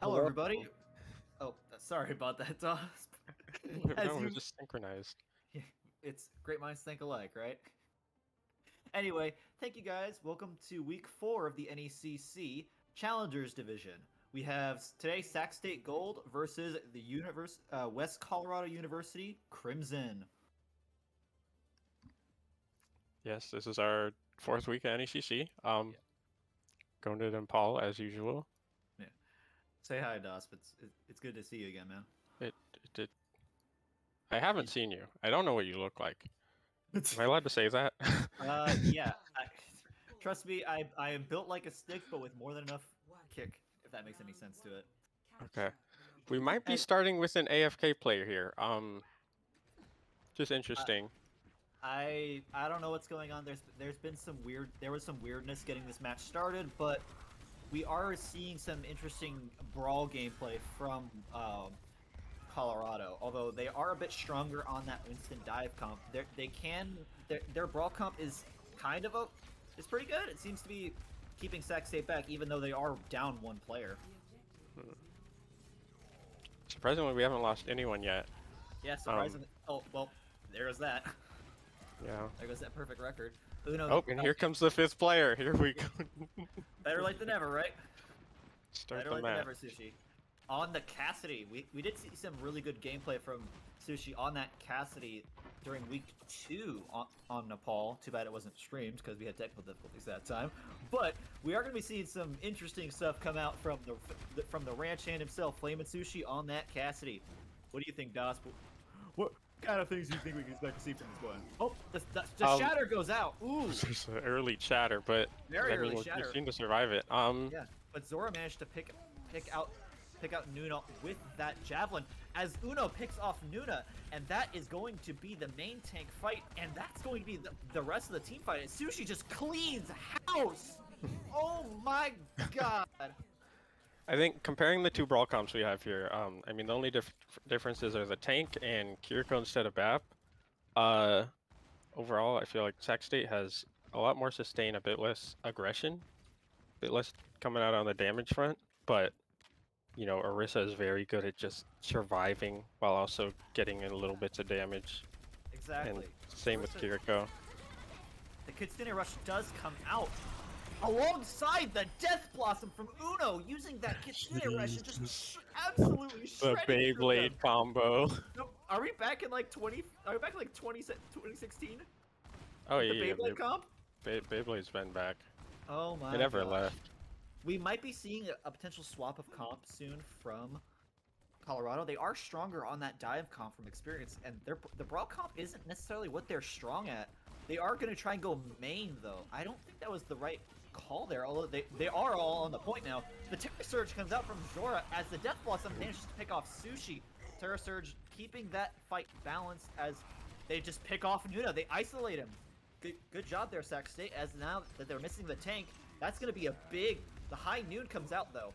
Hello, Hello. everybody. Oh, sorry about that, Dos. As No, we're you, just synchronized. it's great minds think alike, right? Anyway, thank you guys. Welcome to week 4 of the NECC Challengers Division. We have today Sac State Gold versus the West Colorado University Crimson. Yes, this is our fourth week at NECC. Yeah. Going to Paul as usual. Yeah. Say hi, Dos. It's good to see you again, man. It did. I haven't seen you. I don't know what you look like. Am I allowed to say that? Yeah. Trust me, I am built like a stick, but with more than enough kick, if that makes any sense to it. Okay. We might be And starting with an AFK player here. Just uh, interesting. I don't know what's going on. There was some weirdness getting this match started, but we are seeing some interesting brawl gameplay from Colorado. Although they are a bit stronger on that instant dive comp, their brawl comp is kind of it's pretty good. It seems to be keeping Sac State back, even though they are down one player. Surprisingly, we haven't lost anyone yet. Yeah, surprisingly. Oh well, there's that. Yeah. There goes that perfect record. Uno, Oh, and here comes the fifth player. Here we go. better late than never, right? Start Better the late than never, match. Sushi. On the Cassidy, we did see some really good gameplay from Sushi on that Cassidy during week 2 on Nepal. Too bad it wasn't streamed because we had technical difficulties that time. But we are going to be seeing some interesting stuff come out from the ranch hand himself, Flamin' Sushi, on that Cassidy. What do you think, Das? What kind of things do you think we can expect to see from this one? Oh, the shatter goes out. Ooh, There's an early chatter, but very I mean, early we shatter. seem to survive it. Yeah, but Zora managed to pick out Nuna with that javelin as Uno picks off Nuna, and that is going to be the main tank fight, and that's going to be the rest of the team fight. And Sushi just cleans house. Oh my god. I think comparing the two brawl comps we have here, I mean, the only differences are the tank and Kiriko instead of BAP. Overall, I feel like Sac State has a lot more sustain, a bit less aggression, a bit less coming out on the damage front, but, you know, Orisa is very good at just surviving while also getting in little bits of damage. Exactly. And same with Kiriko. The Kitsune Rush does come out alongside the Death Blossom from Uno, using that Kitsune Rush and just absolutely The shredding through them. Beyblade combo. No, are we back in like 20? Are we back in like 2016? Oh, With the yeah, Beyblade comp? Beyblada's been back. Oh my It never gosh. left. We might be seeing a potential swap of comp soon from Colorado. They are stronger on that dive comp from experience, and the brawl comp isn't necessarily what they're strong at. They are going to try and go main, though. I don't think that was the right call there, although they are all on the point now. The Terra Surge comes out from Zora as the Death Blossom manages to pick off Sushi. Terra Surge keeping that fight balanced as they just pick off Nuna. They isolate him. Good job there, Sac State, as now that they're missing the tank, that's going to be a big... The high noon comes out, though.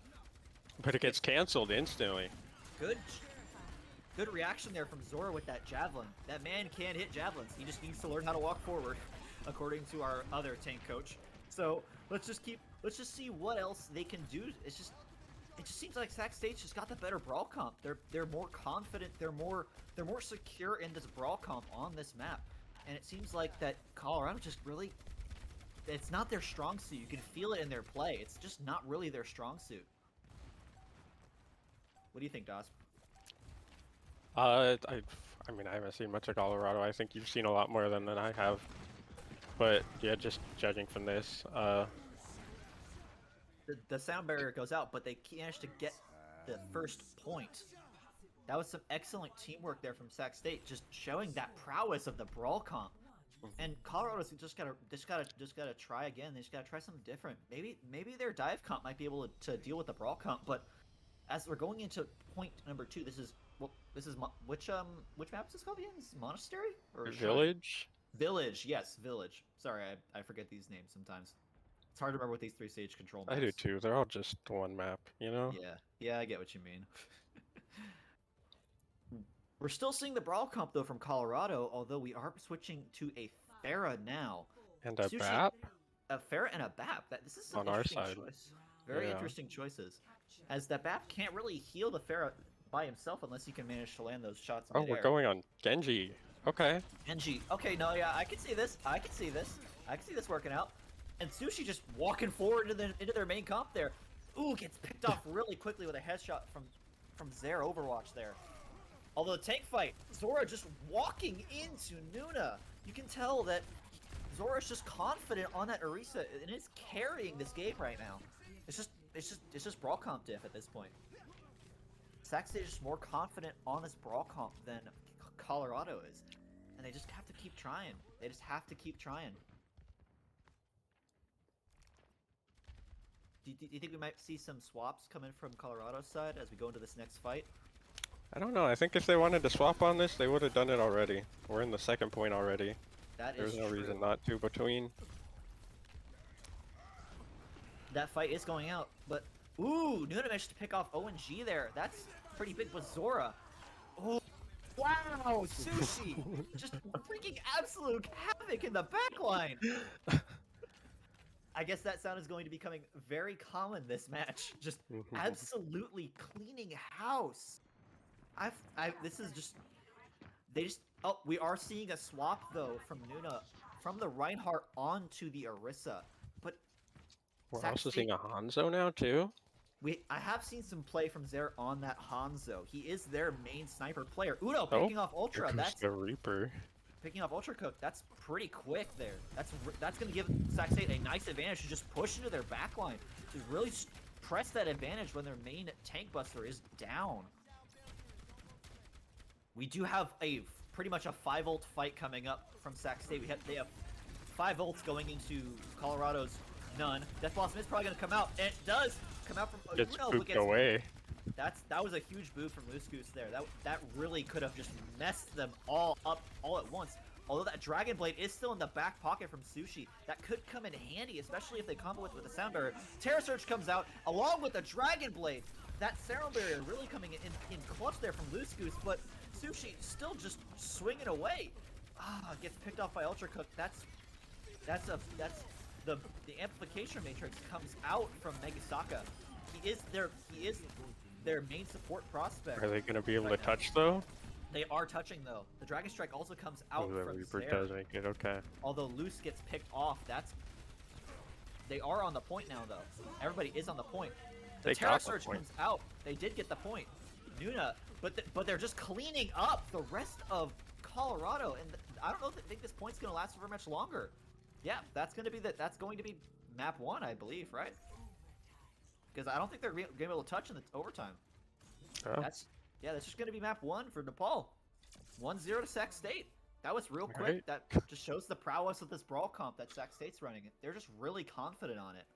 But it gets canceled instantly. Good reaction there from Zora with that javelin. That man can hit javelins. He just needs to learn how to walk forward, according to our other tank coach. So let's just see what else they can do. It just seems like Sac State's just got the better brawl comp. They're more confident. They're more secure in this brawl comp on this map. And it seems like that Colorado just really, it's not their strong suit. You can feel it in their play. It's just not really their strong suit. What do you think, Das? I mean, I haven't seen much of Colorado. I think you've seen a lot more than I have. But yeah, just judging from this, The sound barrier goes out, but they managed to get the first point. That was some excellent teamwork there from Sac State, just showing that prowess of the brawl comp. And Colorado's just gotta try again. They just gotta try something different. Maybe their dive comp might be able to deal with the brawl comp. But as we're going into point number 2, which map is this called again? Is this Monastery or Village. Village? Yes, Village. Sorry, I forget these names sometimes. It's hard to remember what these 3-stage control maps. I do too. They're all just one map, you know. Yeah, I get what you mean. We're still seeing the brawl comp though from Colorado, although we are switching to a Pharah now. And a Sushi, BAP a Pharah and a BAP. This is some on our interesting side. choice. Very Yeah. interesting choices. As that BAP can't really heal the Pharah by himself unless he can manage to land those shots Oh, we're midair. going on Genji. Okay. Genji. Okay, no, yeah, I can see this. I can see this. I can see this working out. And Sushi just walking forward into their main comp there. Ooh, gets picked off really quickly with a headshot from Zare Overwatch there. Although the tank fight, Zora just walking into Nuna. You can tell that Zora's just confident on that Orisa and is carrying this game right now. It's just brawl comp diff at this point. SAC State is just more confident on this brawl comp than Colorado is. And they just have to keep trying. They just have to keep trying. Do you think we might see some swaps coming from Colorado's side as we go into this next fight? I don't know. I think if they wanted to swap on this, they would have done it already. We're in the second point already. That There's is no true. reason not to between. That fight is going out, but ooh, Nuna managed to pick off ONG there. That's pretty big with Zora. Oh, wow, Sushi! Just freaking absolute havoc in the backline! I guess that sound is going to be becoming very common this match. Just absolutely cleaning house. This is just, oh, we are seeing a swap though from Nuna, from the Reinhardt onto the Orisa. But We're SAC also State- seeing a Hanzo now too. I have seen some play from Zare on that Hanzo. He is their main sniper player. Uno picking off Ultra. Here comes That's the Reaper. picking off Ultra Cook. That's pretty quick there. That's going to give SAC State a nice advantage to just push into their backline to really press that advantage when their main tank buster is down. We do have pretty much a 5-ult fight coming up from SAC State. They have 5 ults going into Colorado's none. Death Blossom is probably going to come out, and it does come out from Gets Uno, pooped away. That was a huge boot from Loose Goose there. That really could have just messed them all up all at once. Although that Dragon Blade is still in the back pocket from Sushi, that could come in handy, especially if they combo it with the Sound Barrier. Terra Surge comes out along with the Dragon Blade. That Sound Barrier really coming in clutch there from Loose Goose, but Sushi still just swinging away. Gets picked off by Ultra Cook. That's the amplification matrix comes out from Megasaka. He is their main support prospect. Are they going to be able right to now. touch though? They are touching though. The Dragon Strike also comes out Oh, the from Reaper Zare. does make it. Okay. Although Loose gets picked off, they are on the point now though. Everybody is on the point. The They Terra got the Surge point. comes out. They did get the point. Nuna, but they're just cleaning up the rest of Colorado, and I don't know if I think this point's gonna last for much longer. Yeah, that's going to be map 1, I believe, right? Because I don't think they're going to be able to touch in the overtime. Oh. That's just going to be map 1 for Nepal. 1-0 to Sac State. That was real quick. Right. That just shows the prowess of this brawl comp that Sac State's running. They're just really confident on it.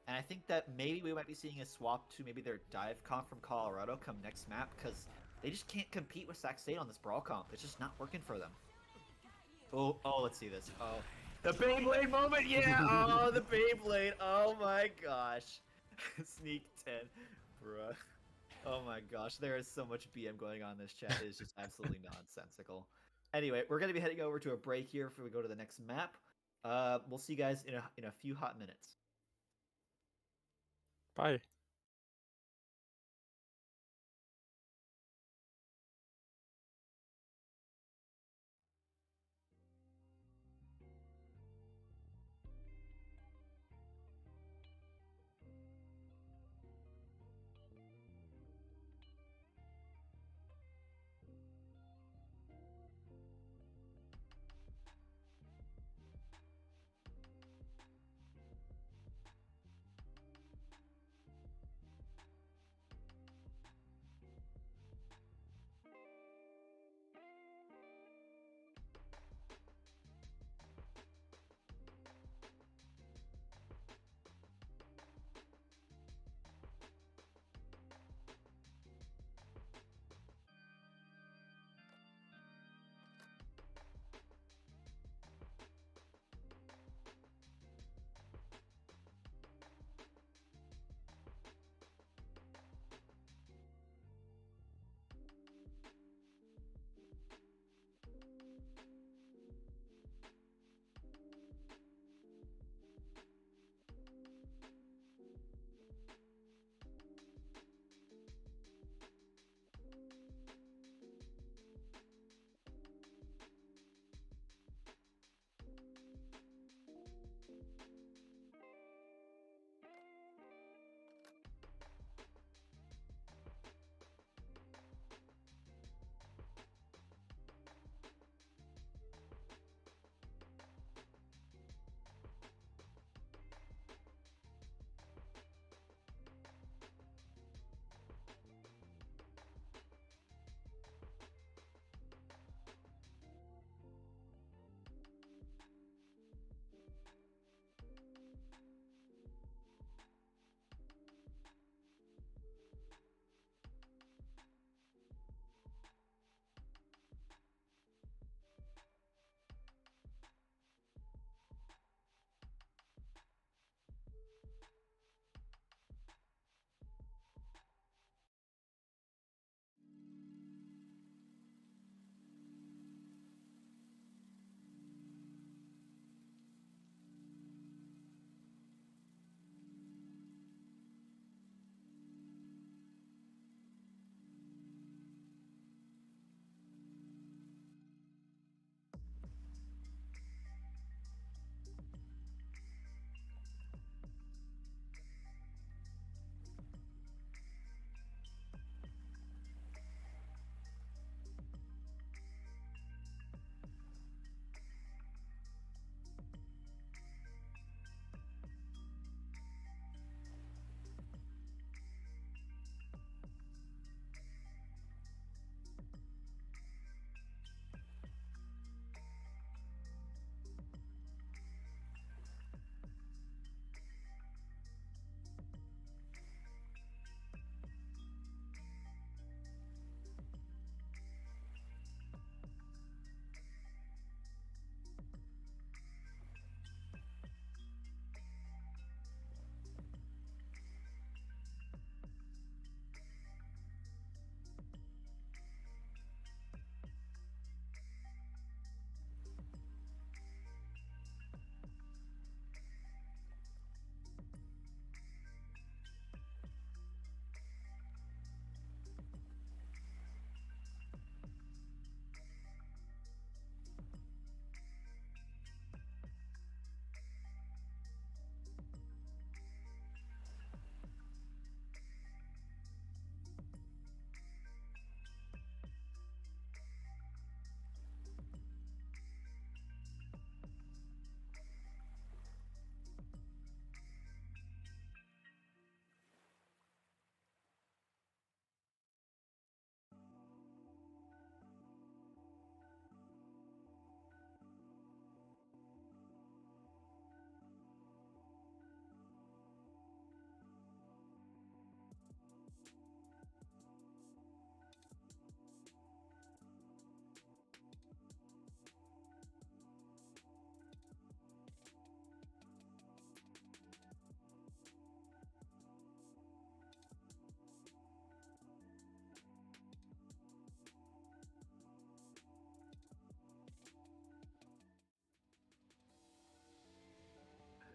And I think that maybe we might be seeing a swap to maybe their dive comp from Colorado come next map, because they just can't compete with Sac State on this brawl comp. It's just not working for them. Oh, let's see this. Oh, the Beyblade moment, yeah! Oh, the Beyblade! Oh my gosh. Sneak 10, bruh. Oh my gosh, there is so much BM going on in this chat. It is just absolutely nonsensical. Anyway, we're going to be heading over to a break here before we go to the next map. We'll see you guys in a few hot minutes. Bye.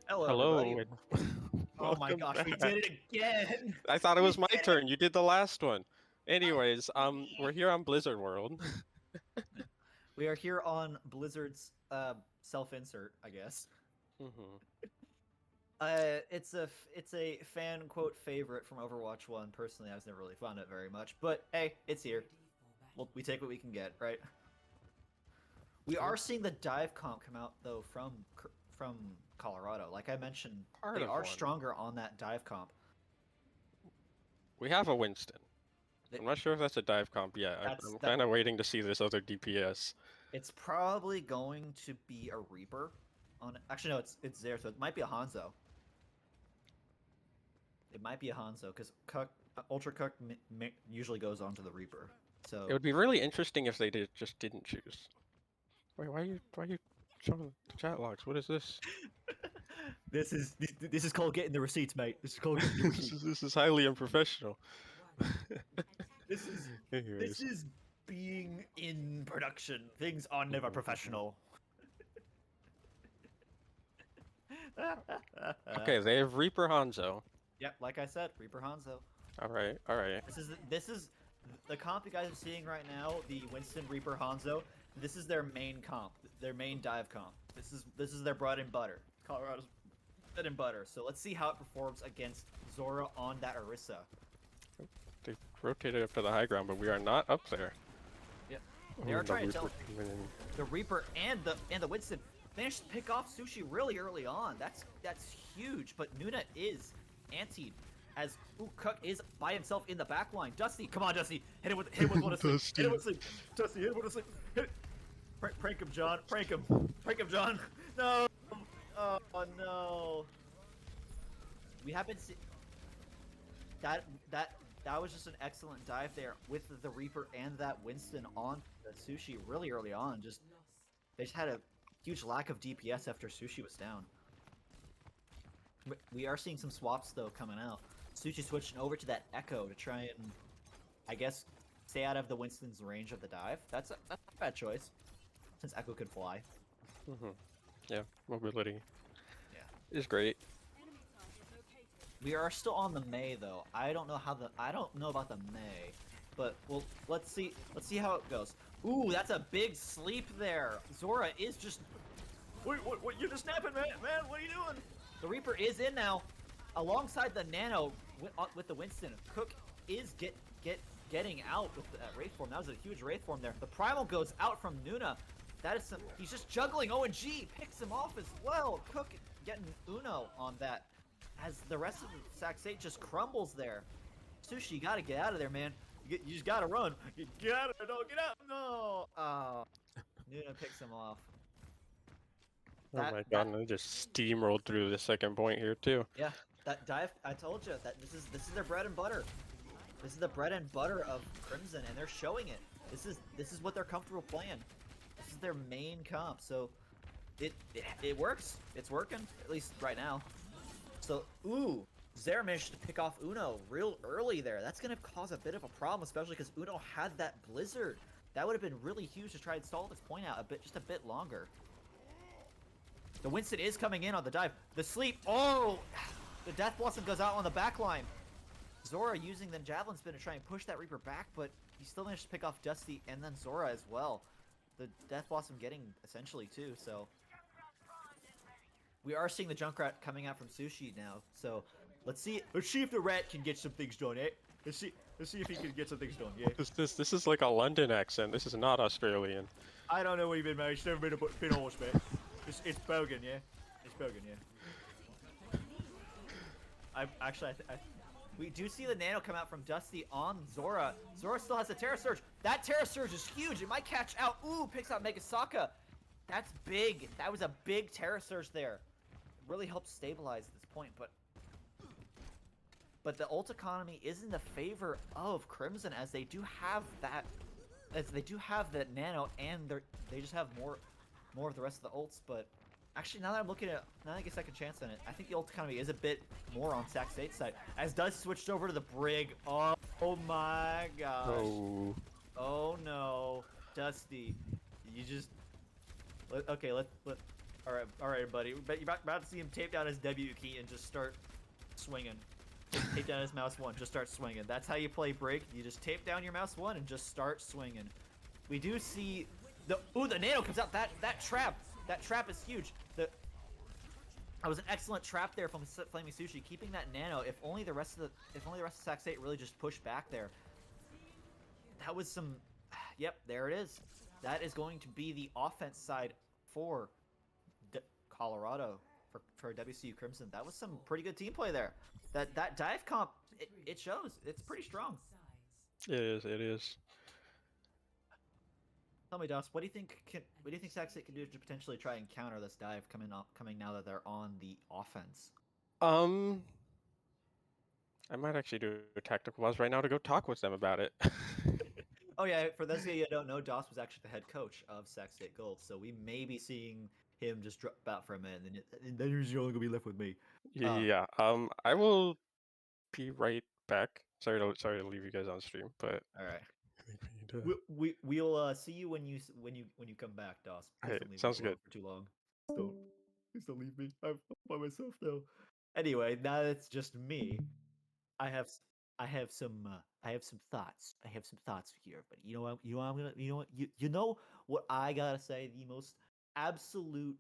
Hello. everybody. Oh my Welcome gosh, we back. did it again! I thought it We was my did it! turn. You did the last one. Anyways, we're here on Blizzard World. We are here on Blizzard's self-insert, I guess. Mhm. It's a fan quote favorite from Overwatch 1. Personally, I've never really found it very much, but hey, it's here. We take what we can get, right? We are seeing the dive comp come out though from Colorado. Like I mentioned, Part they of are one. stronger on that dive comp. We have a Winston. They- I'm not sure if that's a dive comp yet. I'm kind of waiting to see this other DPS. It's probably going to be a Reaper. Actually, no, it's there, so it might be a Hanzo. It might be a Hanzo because Ultra Cook usually goes on to the Reaper. So It would be really interesting if they just didn't choose. Wait, why are you showing the chat logs? What is this? this is called getting the receipts, mate. This is called getting the receipts. This is highly unprofessional. This is Anyways. this is being in production. Things are never professional. Okay, they have Reaper Hanzo. Yep, like I said, Reaper Hanzo. All right, all right. This is the comp you guys are seeing right now. The Winston Reaper Hanzo. This is their main comp, their main dive comp. This is their bread and butter. Colorado's bread and butter. So let's see how it performs against Zora on that Orisa. They rotated up to the high ground, but we are not up there. Yep. They are The trying to tell Reaper coming in. the Reaper and the Winston managed to pick off Sushi really early on. That's huge. But Nuna is antied as Cook is by himself in the back line. Dusty, come on, Dusty, hit him with one of sleep. Hit him with sleep. Dusty, hit him with a sleep. Hit. Prank him, John. Prank him, John. No. Oh no. We haven't seen that was just an excellent dive there with the Reaper and that Winston on the Sushi really early on. They just had a huge lack of DPS after Sushi was down. We are seeing some swaps though coming out. Sushi switching over to that Echo to try and, I guess, stay out of the Winston's range of the dive. That's a bad choice, since Echo could fly. Yeah, mobility. Yeah, Is great. we are still on the May though. I don't know about the May, but well, let's see how it goes. Ooh, that's a big sleep there. Zora is just. Wait, what? You're just snapping, man. What are you doing? The Reaper is in now, alongside the Nano with the Winston. Cook is getting out with that Wraith form. That was a huge Wraith form there. The Primal goes out from Nuna. That is some. He's just juggling. ONG picks him off as well. Cook getting Uno on that, as the rest of the SAC state just crumbles there. Sushi, you gotta get out of there, man. You just gotta run. You gotta get out. No. Nuna picks him off. Oh my god, and they just steamrolled through the second point here too. Yeah, that dive. I told you that this is their bread and butter. This is the bread and butter of Crimson, and they're showing it. This is what they're comfortable playing. This is their main comp, so it works. It's working, at least right now. So Zera managed to pick off Uno real early there. That's gonna cause a bit of a problem, especially because Uno had that Blizzard. That would have been really huge to try and stall this point out just a bit longer. The Winston is coming in on the dive. The sleep. Oh, the Death Blossom goes out on the back line. Zora using the Javelin Spin to try and push that Reaper back, but he still managed to pick off Dusty and then Zora as well. The Death Blossom getting essentially too, so. We are seeing the Junkrat coming out from Sushi now, so let's see if the Rat can get some things done, eh? Let's see if he can get some things done, yeah? This is like a London accent. This is not Australian. I don't know what you've been, mate. It's never been a horse, mate. It's Bogan, yeah? It's Bogan, yeah. We do see the Nano come out from Dusty on Zora. Zora still has a Terra Surge. That Terra Surge is huge. It might catch out. Ooh, picks out Megasaka. That's big. That was a big Terra Surge there. It really helps stabilize this point, but the ult economy is in the favor of Crimson, as they do have that. As they do have the Nano, and they just have more of the rest of the ults. But actually, now that I'm looking at, now that I get a second chance on it, I think the ult economy is a bit more on Sac State's side. As Dust switched over to the Brig. Oh my gosh. Oh. Oh no, Dusty, you just. Okay, All right, buddy. But you're about to see him tape down his W key and just start swinging. Tape down his mouse 1, just start swinging. That's how you play break. You just tape down your mouse 1 and just start swinging. We do see the nano comes out. That trap is huge. That was an excellent trap there from Flaming Sushi, keeping that nano. If only the rest of SAC State really just pushed back there. That was some. Yep, there it is. That is going to be the offense side for Colorado for WCU Crimson. That was some pretty good team play there. That dive comp, it shows. It's pretty strong. It is. Tell me, Dos, what do you think SAC State can do to potentially try and counter this dive coming now that they're on the offense? I might actually do a tactical pause right now to go talk with them about it. Oh yeah, for those of you who don't know, Dos was actually the head coach of SAC State Gold, so we may be seeing him just drop out for a minute, and then you're only gonna be left with me. Yeah. I will be right back. Sorry to leave you guys on stream, but All right. We'll see you when you come back, Dos. Please Hey, don't leave sounds me alone good. for too long. Please don't leave me. I'm by myself now. Anyway, now it's just me. I have some thoughts. I have some thoughts here, but you know what I gotta say. The most absolute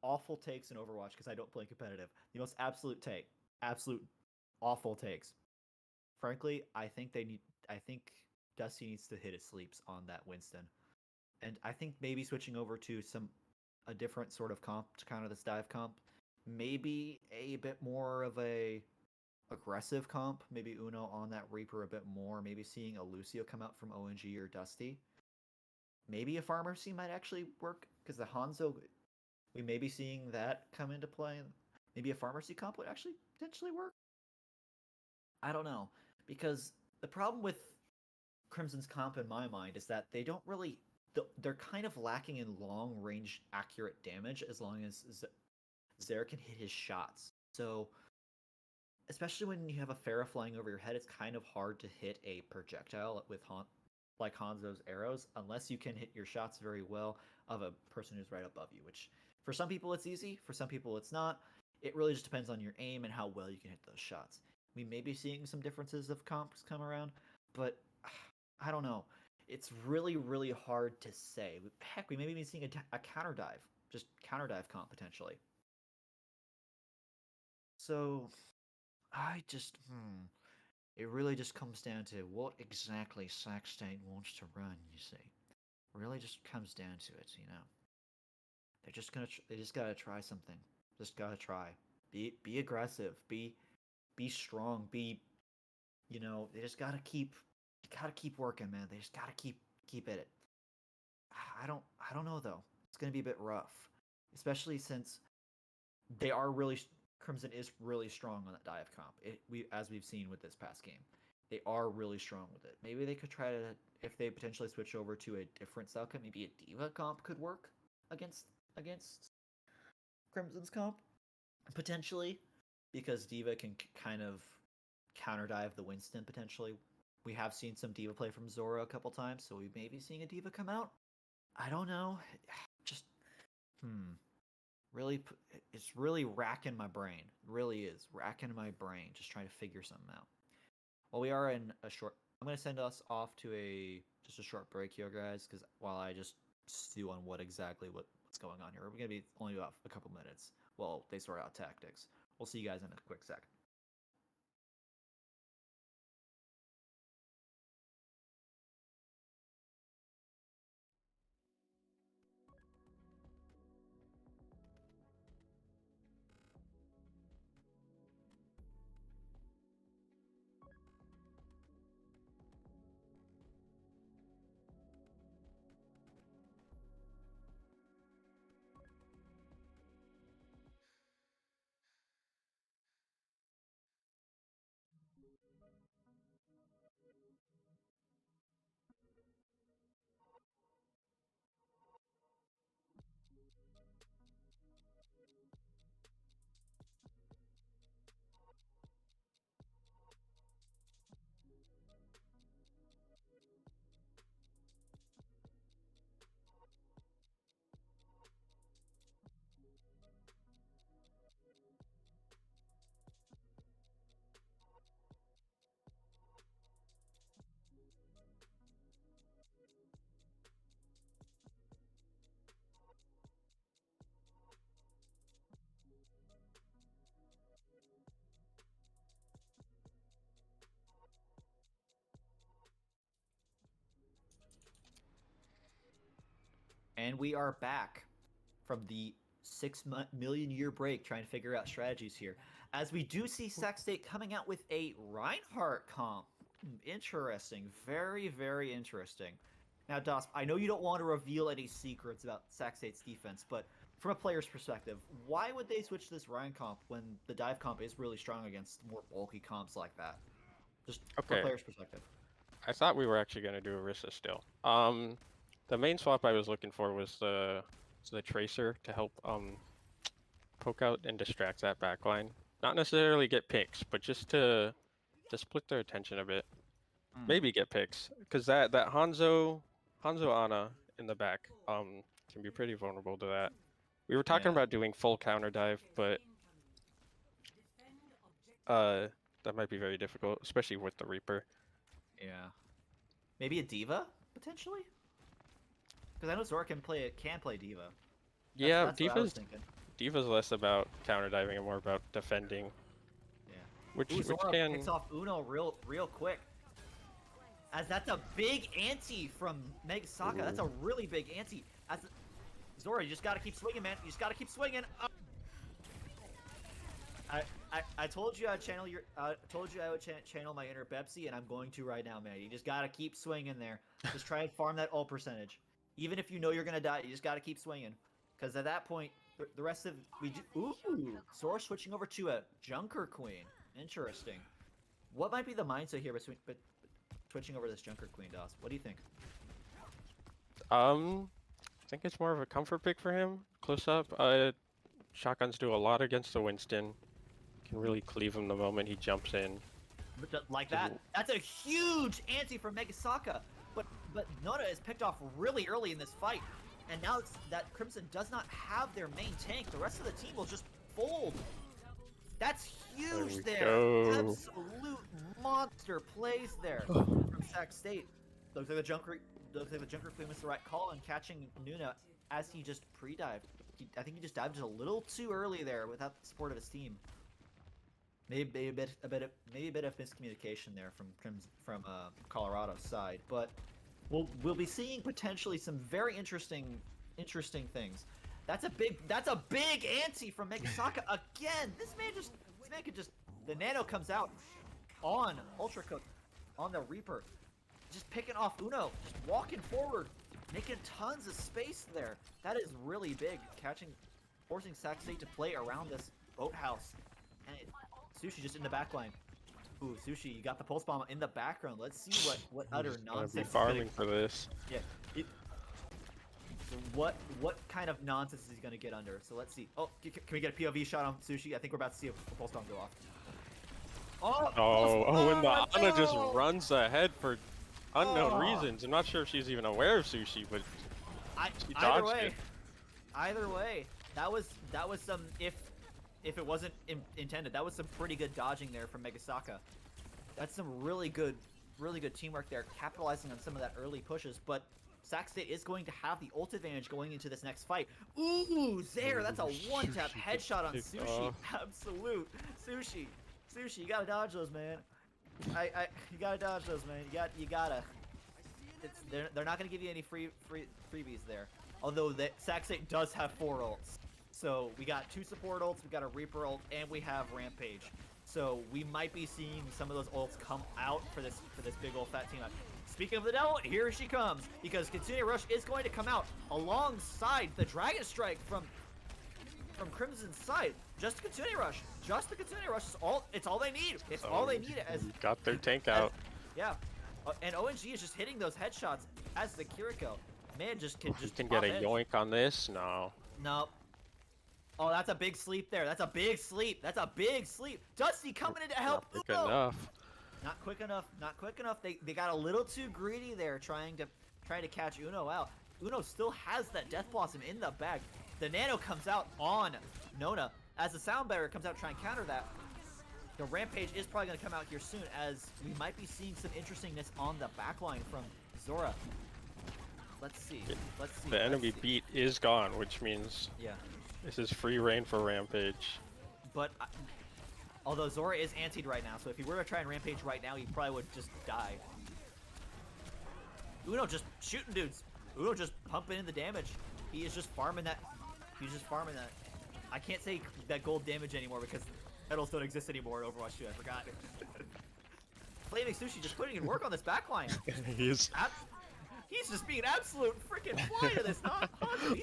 awful takes in Overwatch, because I don't play competitive. The most absolute awful takes. Frankly, I think Dusty needs to hit his sleeps on that Winston. And I think maybe switching over to a different sort of comp to counter this dive comp, maybe a bit more of a aggressive comp, maybe Uno on that Reaper a bit more, maybe seeing a Lucio come out from ONG or Dusty. Maybe a Pharmacy might actually work, because the Hanzo, we may be seeing that come into play. Maybe a Pharmacy comp would actually potentially work. I don't know, because the problem with Crimson's comp in my mind is that they don't really, they're kind of lacking in long range accurate damage as long as Zera can hit his shots. So especially when you have a Pharah flying over your head, it's kind of hard to hit a projectile with like Hanzo's arrows, unless you can hit your shots very well of a person who's right above you, which for some people it's easy, for some people it's not. It really just depends on your aim and how well you can hit those shots. We may be seeing some differences of comps come around, but I don't know. It's really, really hard to say. Heck, we may be seeing a counter dive, just counter dive comp potentially. So it really just comes down to what exactly SAC State wants to run, you see. It really just comes down to it, you know. They just gotta try something. Just gotta try. Be aggressive. Be strong. They just gotta keep working, man. They just gotta keep at it. I don't know though. It's gonna be a bit rough, especially since they are really Crimson is really strong on that dive comp. As we've seen with this past game, they are really strong with it. Maybe they could try to, if they potentially switch over to a different Selka, maybe a D.Va comp could work against Crimson's comp potentially, because D.Va can kind of counter dive the Winston potentially. We have seen some D.Va play from Zora a couple times, so we may be seeing a D.Va come out. I don't know. Just really, it's really racking my brain. It really is racking my brain, just trying to figure something out. Well, we are in a short. I'm gonna send us off to just a short break here, guys, because while I just stew on what's going on here, we're gonna be only about a couple minutes while they sort out tactics. We'll see you guys in a quick sec. And we are back from the 6 million-year break trying to figure out strategies here. As we do see Sac State coming out with a Reinhardt comp. Interesting. Very, very interesting. Now, Das, I know you don't want to reveal any secrets about Sac State's defense, but from a player's perspective, why would they switch this Ryan comp when the dive comp is really strong against more bulky comps like that? Just from a player's perspective. I thought we were actually going to do Orisa still. The main swap I was looking for was the Tracer to help poke out and distract that backline. Not necessarily get picks, but just to split their attention a bit. Maybe get picks, because that Hanzo Ana in the back can be pretty vulnerable to that. We were talking about doing full counter dive, but that might be very difficult, especially with the Reaper. Yeah. Maybe a D.Va potentially, because I know Zora can play D.Va. Yeah, D.Va's less about counter diving and more about defending. Yeah. Which Zora can picks off Uno real quick. As that's a big ante from NECC. That's a really big ante. Zora, you just gotta keep swinging, man. You just gotta keep swinging. I told you I'd channel channel my inner Pepsi, and I'm going to right now, man. You just gotta keep swinging there. Just try and farm that ult percentage. Even if you know you're gonna die, you just gotta keep swinging. Because at that point, the rest of ooh, Zora switching over to a Junker Queen. Interesting. What might be the mindset here between switching over to this Junker Queen, Das? What do you think? I think it's more of a comfort pick for him. Close up. Shotguns do a lot against the Winston. Can really cleave him the moment he jumps in. Like that. That's a huge ante from NECC. But Nona is picked off really early in this fight. And now that Crimson does not have their main tank, the rest of the team will just fold. That's huge there. Absolute monster plays there from Sac State. Looks like the Junker Queen was the right call in catching Nuna as he just pre-dived. I think he just dived just a little too early there without the support of his team. Maybe a bit of miscommunication there from Colorado's side, but we'll be seeing potentially some very interesting things. That's a big ante from NECC again. This man could just the nano comes out on Ultra Cook on the Reaper, just picking off Uno, just walking forward, making tons of space there. That is really big, forcing Sac State to play around this boathouse. And Sushi just in the backline. Ooh, Sushi, you got the pulse bomb in the background. Let's see what utter nonsense. Be farming for this. Yeah. What kind of nonsense is he gonna get under? So let's see. Oh, can we get a POV shot on Sushi? I think we're about to see a pulse bomb go off. And the Ana just runs ahead for unknown reasons. I'm not sure if she's even aware of Sushi, but she dodged it. Either way, that was some if it wasn't intended, that was some pretty good dodging there from NECC. That's some really good teamwork there, capitalizing on some of that early pushes. But Sac State is going to have the ult advantage going into this next fight. Ooh, Zaire, that's a one-tap headshot on Sushi. Absolute Sushi, you gotta dodge those, man. You gotta dodge those, man. You gotta. They're not gonna give you any freebies there. Although Sac State does have 4 ults. So we got 2 support ults, we got a Reaper ult, and we have Rampage. So we might be seeing some of those ults come out for this big old fat team. Speaking of the devil, here she comes, because Continuity Rush is going to come out alongside the Dragon Strike from Crimson's side. Just the Continuity Rush. It's all they need. It's all they need as got their tank out. Yeah. And ONG is just hitting those headshots as the Kiriko. Man can get a yoink on this? No. Oh, that's a big sleep there. That's a big sleep. Dusty coming in to help. Not quick enough. Not quick enough. They got a little too greedy there, trying to catch Uno out. Uno still has that Death Blossom in the bag. The nano comes out on Nona as the sound barrier comes out to try and counter that. The Rampage is probably going to come out here soon, as we might be seeing some interestingness on the backline from Zora. Let's see. The enemy beat is gone, which means this is free reign for Rampage. But although Zora is antied right now, so if he were to try and Rampage right now, he probably would just die. Uno just shooting dudes. Uno just pumping in the damage. He is just farming that. He's just farming that. I can't say that gold damage anymore because medals don't exist anymore in Overwatch 2. I forgot. Flaming Sushi just putting in work on this backline. He's He's just being an absolute freaking fly to this.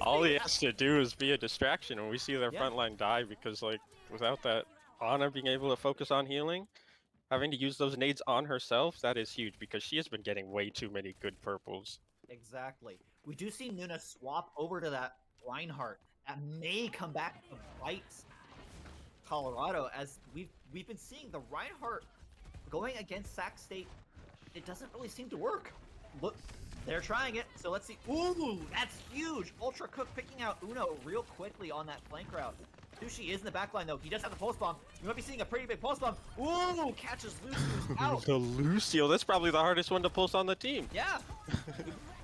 all he has to do is be a distraction when we see their Yeah. front line die, because like without that Ana being able to focus on healing, having to use those nades on herself, that is huge because she has been getting way too many good purples. Exactly. We do see Nuna swap over to that Reinhardt. That may come back to bite Colorado, as we've been seeing the Reinhardt going against Sac State. It doesn't really seem to work. Look, they're trying it. So let's see. Ooh, that's huge. Ultra Cook picking out Uno real quickly on that flank route. Sushi is in the backline though. He does have the pulse bomb. We might be seeing a pretty big pulse bomb. Ooh, catches Lucius out. The Lucio, that's probably the hardest one to pulse on the team. Yeah.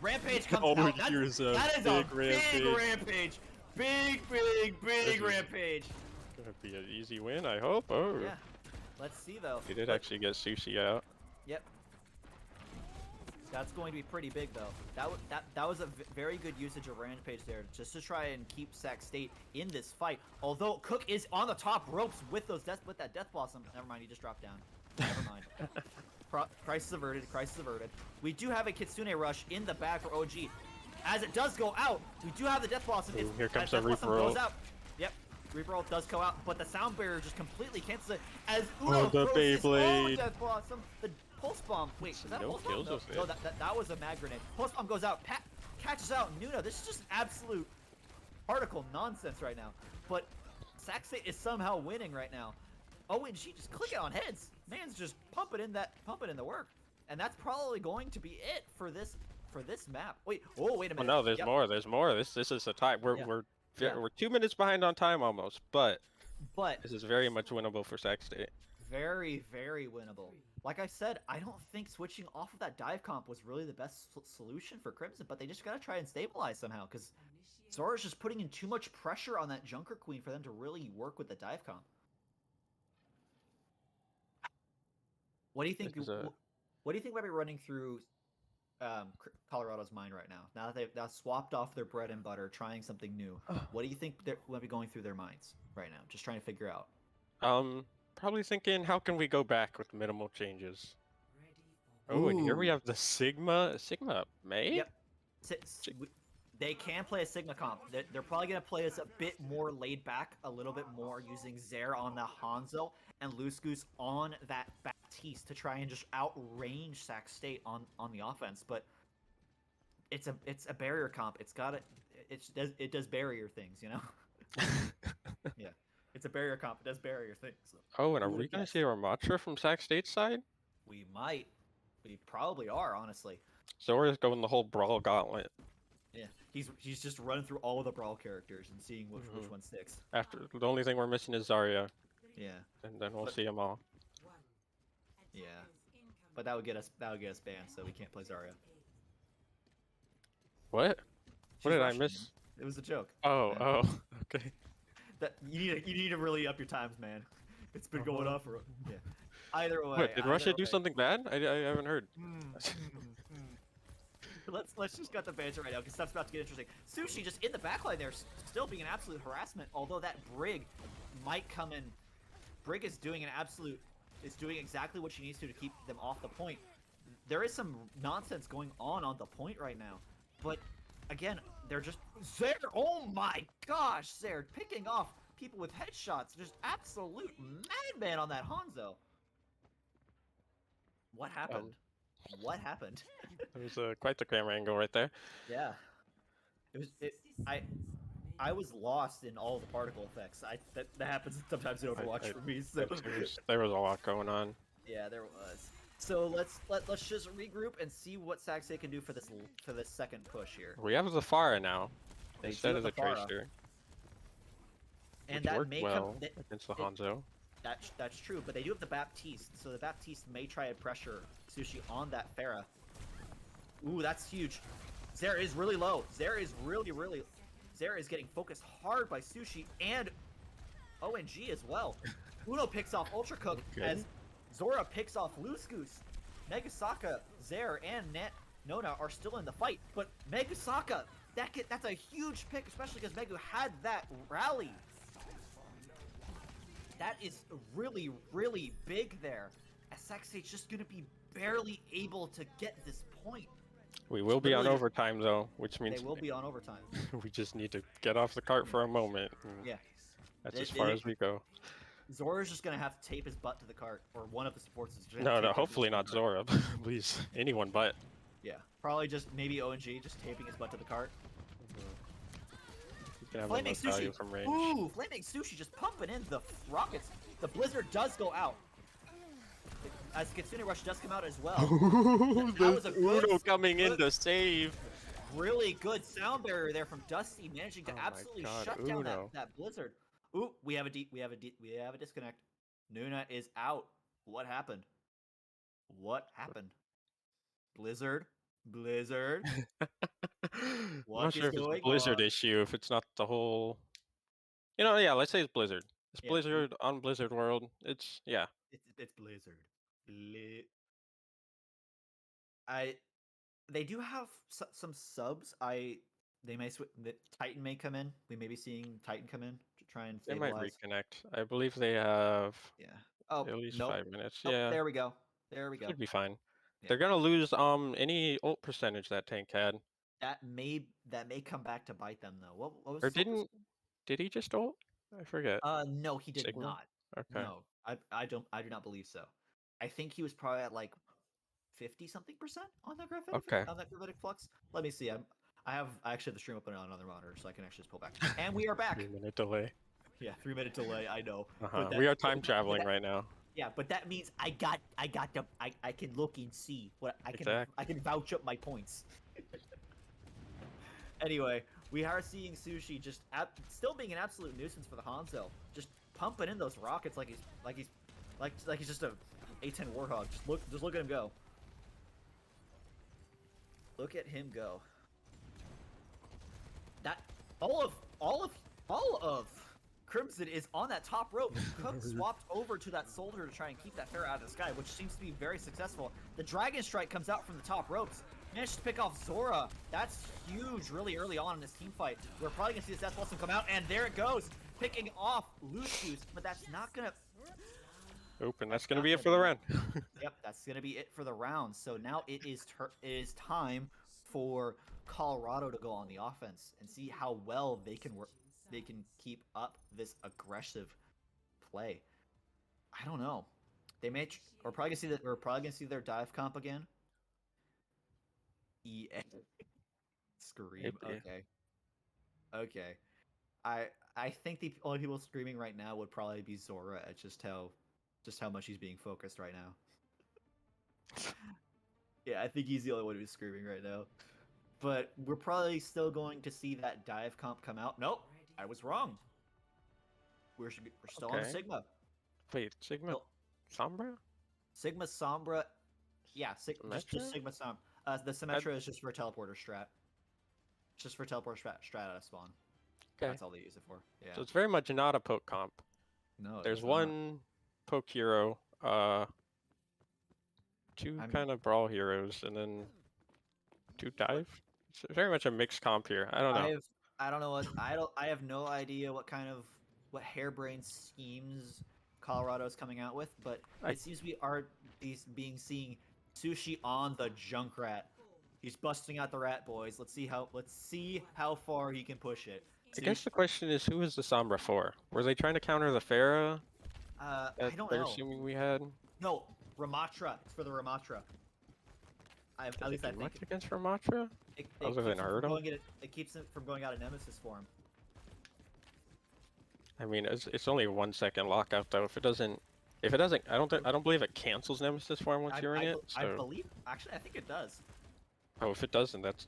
Rampage comes Oh, out. here's a That is big a big rampage. Big This is- rampage. Gonna be an easy win, I hope. Oh, Yeah. Let's see though. he did But- actually get Sushi out. Yep. That's going to be pretty big though. That was a very good usage of Rampage there, just to try and keep Sac State in this fight. Although Cook is on the top ropes with that Death Blossom. Never mind, he just dropped down. Never mind. Crisis averted. Crisis averted. We do have a Kitsune rush in the bag for OG. As it does go out, we do have the Death Blossom. Ooh, here comes as the Death Blossom Reaper goes ult. out. Yep. Reaper ult does go out, but the sound barrier just completely cancels it. As Uno Oh, the throws his own Beyblade. Death Blossom. The pulse bomb. Wait, was that a No pulse bomb? kills No, with no, it. that was a mag grenade. Pulse bomb goes out. Catches out Nuna. This is just absolute particle nonsense right now. But Sac State is somehow winning right now. ONG just clicking on heads. Man's just pumping in the work. And that's probably going to be it for this map. Wait, wait a Oh minute. no, there's Yep. more. There's more. This is a tie. Yeah. Yeah. We're 2 minutes behind on time almost, but But this is very much winnable for Sac State. very, very winnable. Like I said, I don't think switching off of that dive comp was really the best solution for Crimson, but they just gotta try and stabilize somehow, because Zora's just putting in too much pressure on that Junker Queen for them to really work with the dive comp. What do you think? This is a- What do you think might be running through Colorado's mind right now? Now that they've swapped off their bread and butter, trying something new. What do you think might be going through their minds right now? Just trying to figure out. Probably thinking, how can we go back with minimal changes? Oh, and here we Ooh. have the Sigma May? Yep. They can play a Sigma comp. They're probably going to play us a bit more laid back, a little bit more, using Zare on the Hanzo and Loose Goose on that Baptiste to try and just outrange Sac State on the offense. But it's a barrier comp. It does barrier things, you know? Yeah. It's a barrier comp. It does barrier things. So Oh, and are who we would've gonna guessed? see a Ramatra from Sac State's side? We might. We probably are, honestly. Zora's going the whole Brawl Gauntlet. Yeah. He's just running through all of the Brawl characters and seeing which one sticks. After the only thing we're missing is Zarya, Yeah. and then we'll But- see them all. Yeah. But that would get us banned, so we can't play Zarya. What? She's What did I Russian, miss? It was a joke. Oh, Yeah. oh, okay. That you need to really up your times, man. It's been going on for yeah. Either way. What, did Russia do something bad? I haven't heard. Let's just cut the banter right now because stuff's about to get interesting. Sushi just in the backline there, still being an absolute harassment. Although that Brig might come in. Brig is doing doing exactly what she needs to keep them off the point. There is some nonsense going on the point right now, but again, they're just Zare. Oh my gosh, Zare picking off people with headshots. Just absolute madman on that Hanzo. What happened? What happened? It was quite the camera angle right there. Yeah. I was lost in all the particle effects. That happens sometimes in Overwatch for me. So There was a lot going on. yeah, there was. So let's just regroup and see what Sac State can do for this second push here. We have the Pharah now They instead do of the have the Pharah. Tracer, And which that worked may well come. against the Hanzo. That's true, but they do have the Baptiste, so the Baptiste may try and pressure Sushi on that Pharah. Ooh, that's huge. Zare is really low. Zare is Zare is getting focused hard by Sushi and ONG as well. Uno picks off Ultra Cook Okay. as Zora picks off Loose Goose. Negasaka, Zare, and Nona are still in the fight, but Megu Saka, that's a huge pick, especially because Megu had that rally. That is really, really big there. SXH just gonna be barely able to get this point. We will be on literally- overtime though, which means They will be on overtime. we just need to get off the cart for a moment. And Yeah. that's They- as far they- as we go. Zora's just gonna have to tape his butt to the cart, or one of the supports is gonna No, have to no, tape his hopefully butt not to the cart. Zora. Please, anyone but. Yeah, probably just maybe ONG just taping his butt to the cart. You can have Flaming enough value Sushi. from range. Ooh, Flaming Sushi just pumping in the rockets. The Blizzard does go out. As Kitsune Rush does come out as well. That was a good- Uno coming in good- to save. Really good sound barrier there from Dusty, managing to Oh my absolutely God, shut down Uno. that Blizzard. Ooh, we have a disconnect. Nuna is out. What happened? What happened? Blizzard? I'm What not sure is if it's a going Blizzard on? issue, if it's not the whole. Yeah, let's say it's Blizzard. It's Yeah, Blizzard on Blizzard World. It's yeah. It's Blizzard. They do have some subs. They may Titan may come in. We may be seeing Titan come in to try and They might stabilize. reconnect. I believe they have Yeah. Oh, at least nope. 5 minutes. Nope, Yeah, there we go. There we go. should be fine. Yeah. They're gonna lose any ult percentage that tank had. That may come back to bite them though. What was Or his ult percent? did he just ult? I forget. No, he did Sigma? not. Okay. No, I do not believe so. I think he was probably at like 50 something percent on that gravitic Okay. on that gravitic flux. Let me see. I actually have the stream open on another monitor, so I can actually just pull back. And we are back. 3-minute delay. Yeah, 3-minute delay. I know. Uh-huh. But We are that- time but traveling that- right now. Yeah, but that means I can look and see what I Exactly. can vouch up my points. Anyway, we are seeing Sushi just still being an absolute nuisance for the Hanzo, just pumping in those rockets like he's just a A10 Warhog. Just look at him go. Look at him go. That all of Crimson is on that top rope. Cook swapped over to that soldier to try and keep that Pharah out of the sky, which seems to be very successful. The Dragon Strike comes out from the top ropes. Managed to pick off Zora. That's huge really early on in this team fight. We're probably going to see this Death Blossom come out, and there it goes. Picking off Lucius, but that's not going to... Oop, and that's gonna be it for the round. Yep, that's going to be it for the round. So now it is time for Colorado to go on the offense and see how well they can work. They can keep up this aggressive play. I don't know. They may. We're probably gonna see that. We're probably gonna see their dive comp again. EA. Scream. Maybe. Okay. I think the only people screaming right now would probably be Zora at just how much he's being focused right now. Yeah, I think he's the only one who's screaming right now. But we're probably still going to see that dive comp come out. Nope, I was wrong. We're still on Okay. Sigma. Wait, Sigma Still- Sombra? Sigma Sombra. Yeah, just Symmetra? Sigma Sombra. The Symmetra is just for teleporter strat. It's just for teleporter strat out of spawn. Okay. That's all they use it for. Yeah. So it's very much not a poke comp. No, There's it's not. one poke hero, two I'm- kind of brawl heroes, and then two dive. It's very much a mixed comp here. I don't know. I don't know what I have no idea what harebrained schemes Colorado is coming out with, but it seems we are seeing Sushi on the Junkrat. He's busting out the rat boys. Let's see how far he can push it. I guess the question is, who is the Sombra for? Were they trying to counter the Pharah I that don't they're know. assuming we had? No, Ramatra. It's for the Ramatra. At Does least it I do think much against Ramatra? Other than Hurdle? It keeps it from going out of Nemesis form. I mean, it's only a 1 second lockout though. If it doesn't, I don't believe it cancels Nemesis form once you're in it. I So, believe. Actually, I think it does. oh, if it doesn't, that's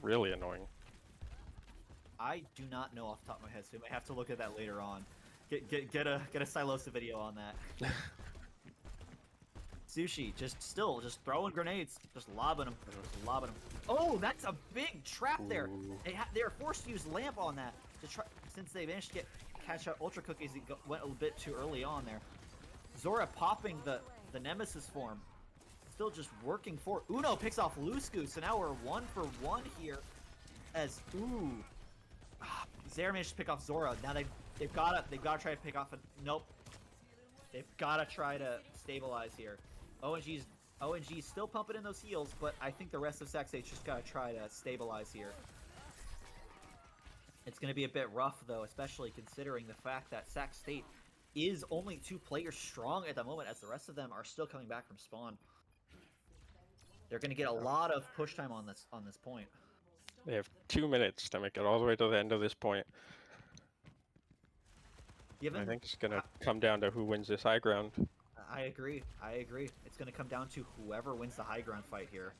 really annoying. I do not know off the top of my head, so we might have to look at that later on. Get a Silosa video on that. Sushi just throwing grenades, just lobbing them. Oh, that's a big trap there. Ooh. They are forced to use lamp on that to try, since they managed to catch out Ultra Cookies. It went a bit too early on there. Zora popping the Nemesis form. still just working for. Uno picks off Lusku, so now we're 1 for 1 here. As Zare managed to pick off Zora. Now they've gotta try to pick off a nope. They've gotta try to stabilize here. ONG's still pumping in those heals, but I think the rest of Sac State's just gotta try to stabilize here. It's gonna be a bit rough though, especially considering the fact that Sac State is only 2 players strong at the moment, as the rest of them are still coming back from spawn. They're gonna get a lot of push time on this point. They have 2 minutes to make it all the way to the end of this point. I think it's gonna come down to who wins this high ground. I agree. It's gonna come down to whoever wins the high ground fight here.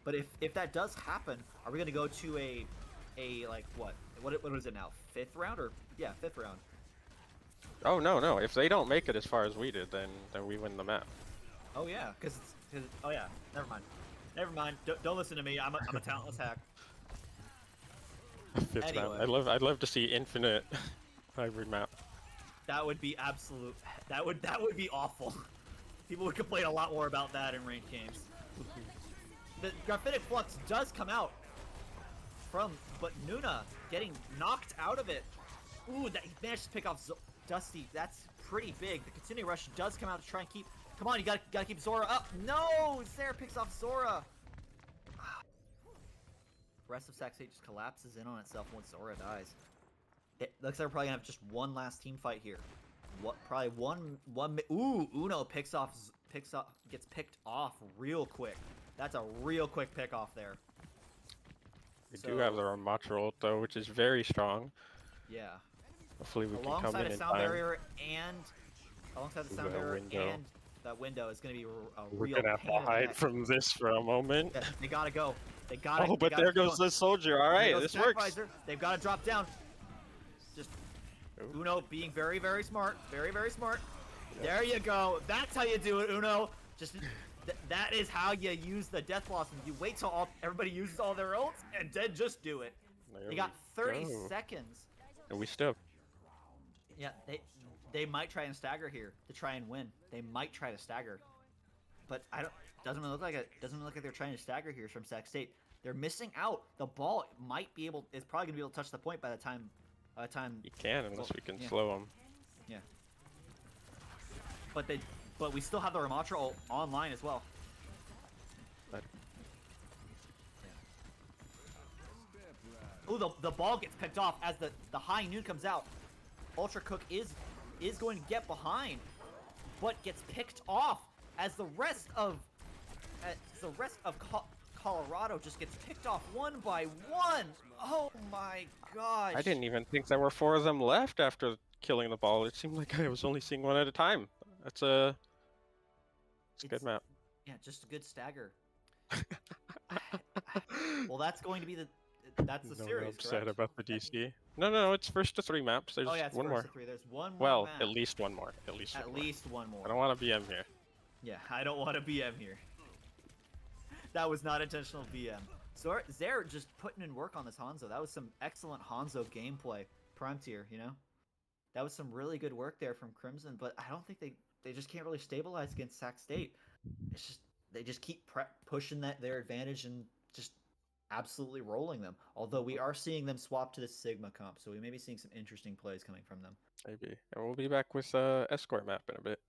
But if that does happen, are we gonna go to a like what is it now? 5th round or yeah, 5th round? Oh no! If they don't make it as far as we did, then we win the map. Oh yeah, because oh yeah. Never mind. Don't listen to me. I'm a talentless hack. 5th Anyway. round. I'd love to see infinite hybrid map. That would be absolute. That would be awful. People would complain a lot more about that in ranked games. The Graphitic Flux does come out but Nuna getting knocked out of it. Ooh, that he managed to pick off Dusty. That's pretty big. The continuing rush does come out to try and keep. Come on, you gotta keep Zora up. No, Zare picks off Zora. The rest of Sac State just collapses in on itself once Zora dies. It looks like we're probably gonna have just one last team fight here. Probably one. Ooh, Uno gets picked off real quick. That's a real quick pick off there. We do have the Ramatra ult though, which is very strong. Yeah. Hopefully we can come Alongside in a sound time. barrier and alongside the sound barrier and that window is gonna be a We're real gonna have pain to in the hide neck. from this for a moment. Yeah, they gotta go. They gotta. Oh, but there goes the soldier. All right, this works. They've got to drop down. Just Uno being very, very smart. Very, very smart. Yep. There you go. That's how you do it, Uno. Just that is how you use the Death Blossom. You wait till everybody uses all their ults and then just do it. They got 30 seconds. And we still. Yeah, they might try and stagger here to try and win. They might try to stagger, but doesn't look like they're trying to stagger here from Sac State. They're missing out. The ball is probably gonna be able to touch the point by the time. You can unless we can slow them. Yeah. But we still have the Ramatra ult online as well. Ooh, the ball gets picked off as the high noon comes out. Ultra Cook is going to get behind, but gets picked off as the rest of Colorado just gets picked off one by one. Oh my gosh! I didn't even think there were 4 of them left after killing the ball. It seemed like I was only seeing one at a time. It's a good map. Yeah, just a good stagger. Well, that's going to be that's the series. Upset correct? about the DC. No, it's first to 3 maps. There's it's one more. To 3. There's one more. Well, map. at least one more. At least one more. I don't want to BM here. Yeah, I don't want to BM here. That was not intentional BM. So Zare just putting in work on this Hanzo. That was some excellent Hanzo gameplay. Prime tier, you know? That was some really good work there from Crimson, but I don't think they just can't really stabilize against Sac State. It's just they just keep pushing their advantage and just absolutely rolling them. Although we are seeing them swap to the Sigma comp, so we may be seeing some interesting plays coming from them. Maybe. And we'll be back with escort map in a bit.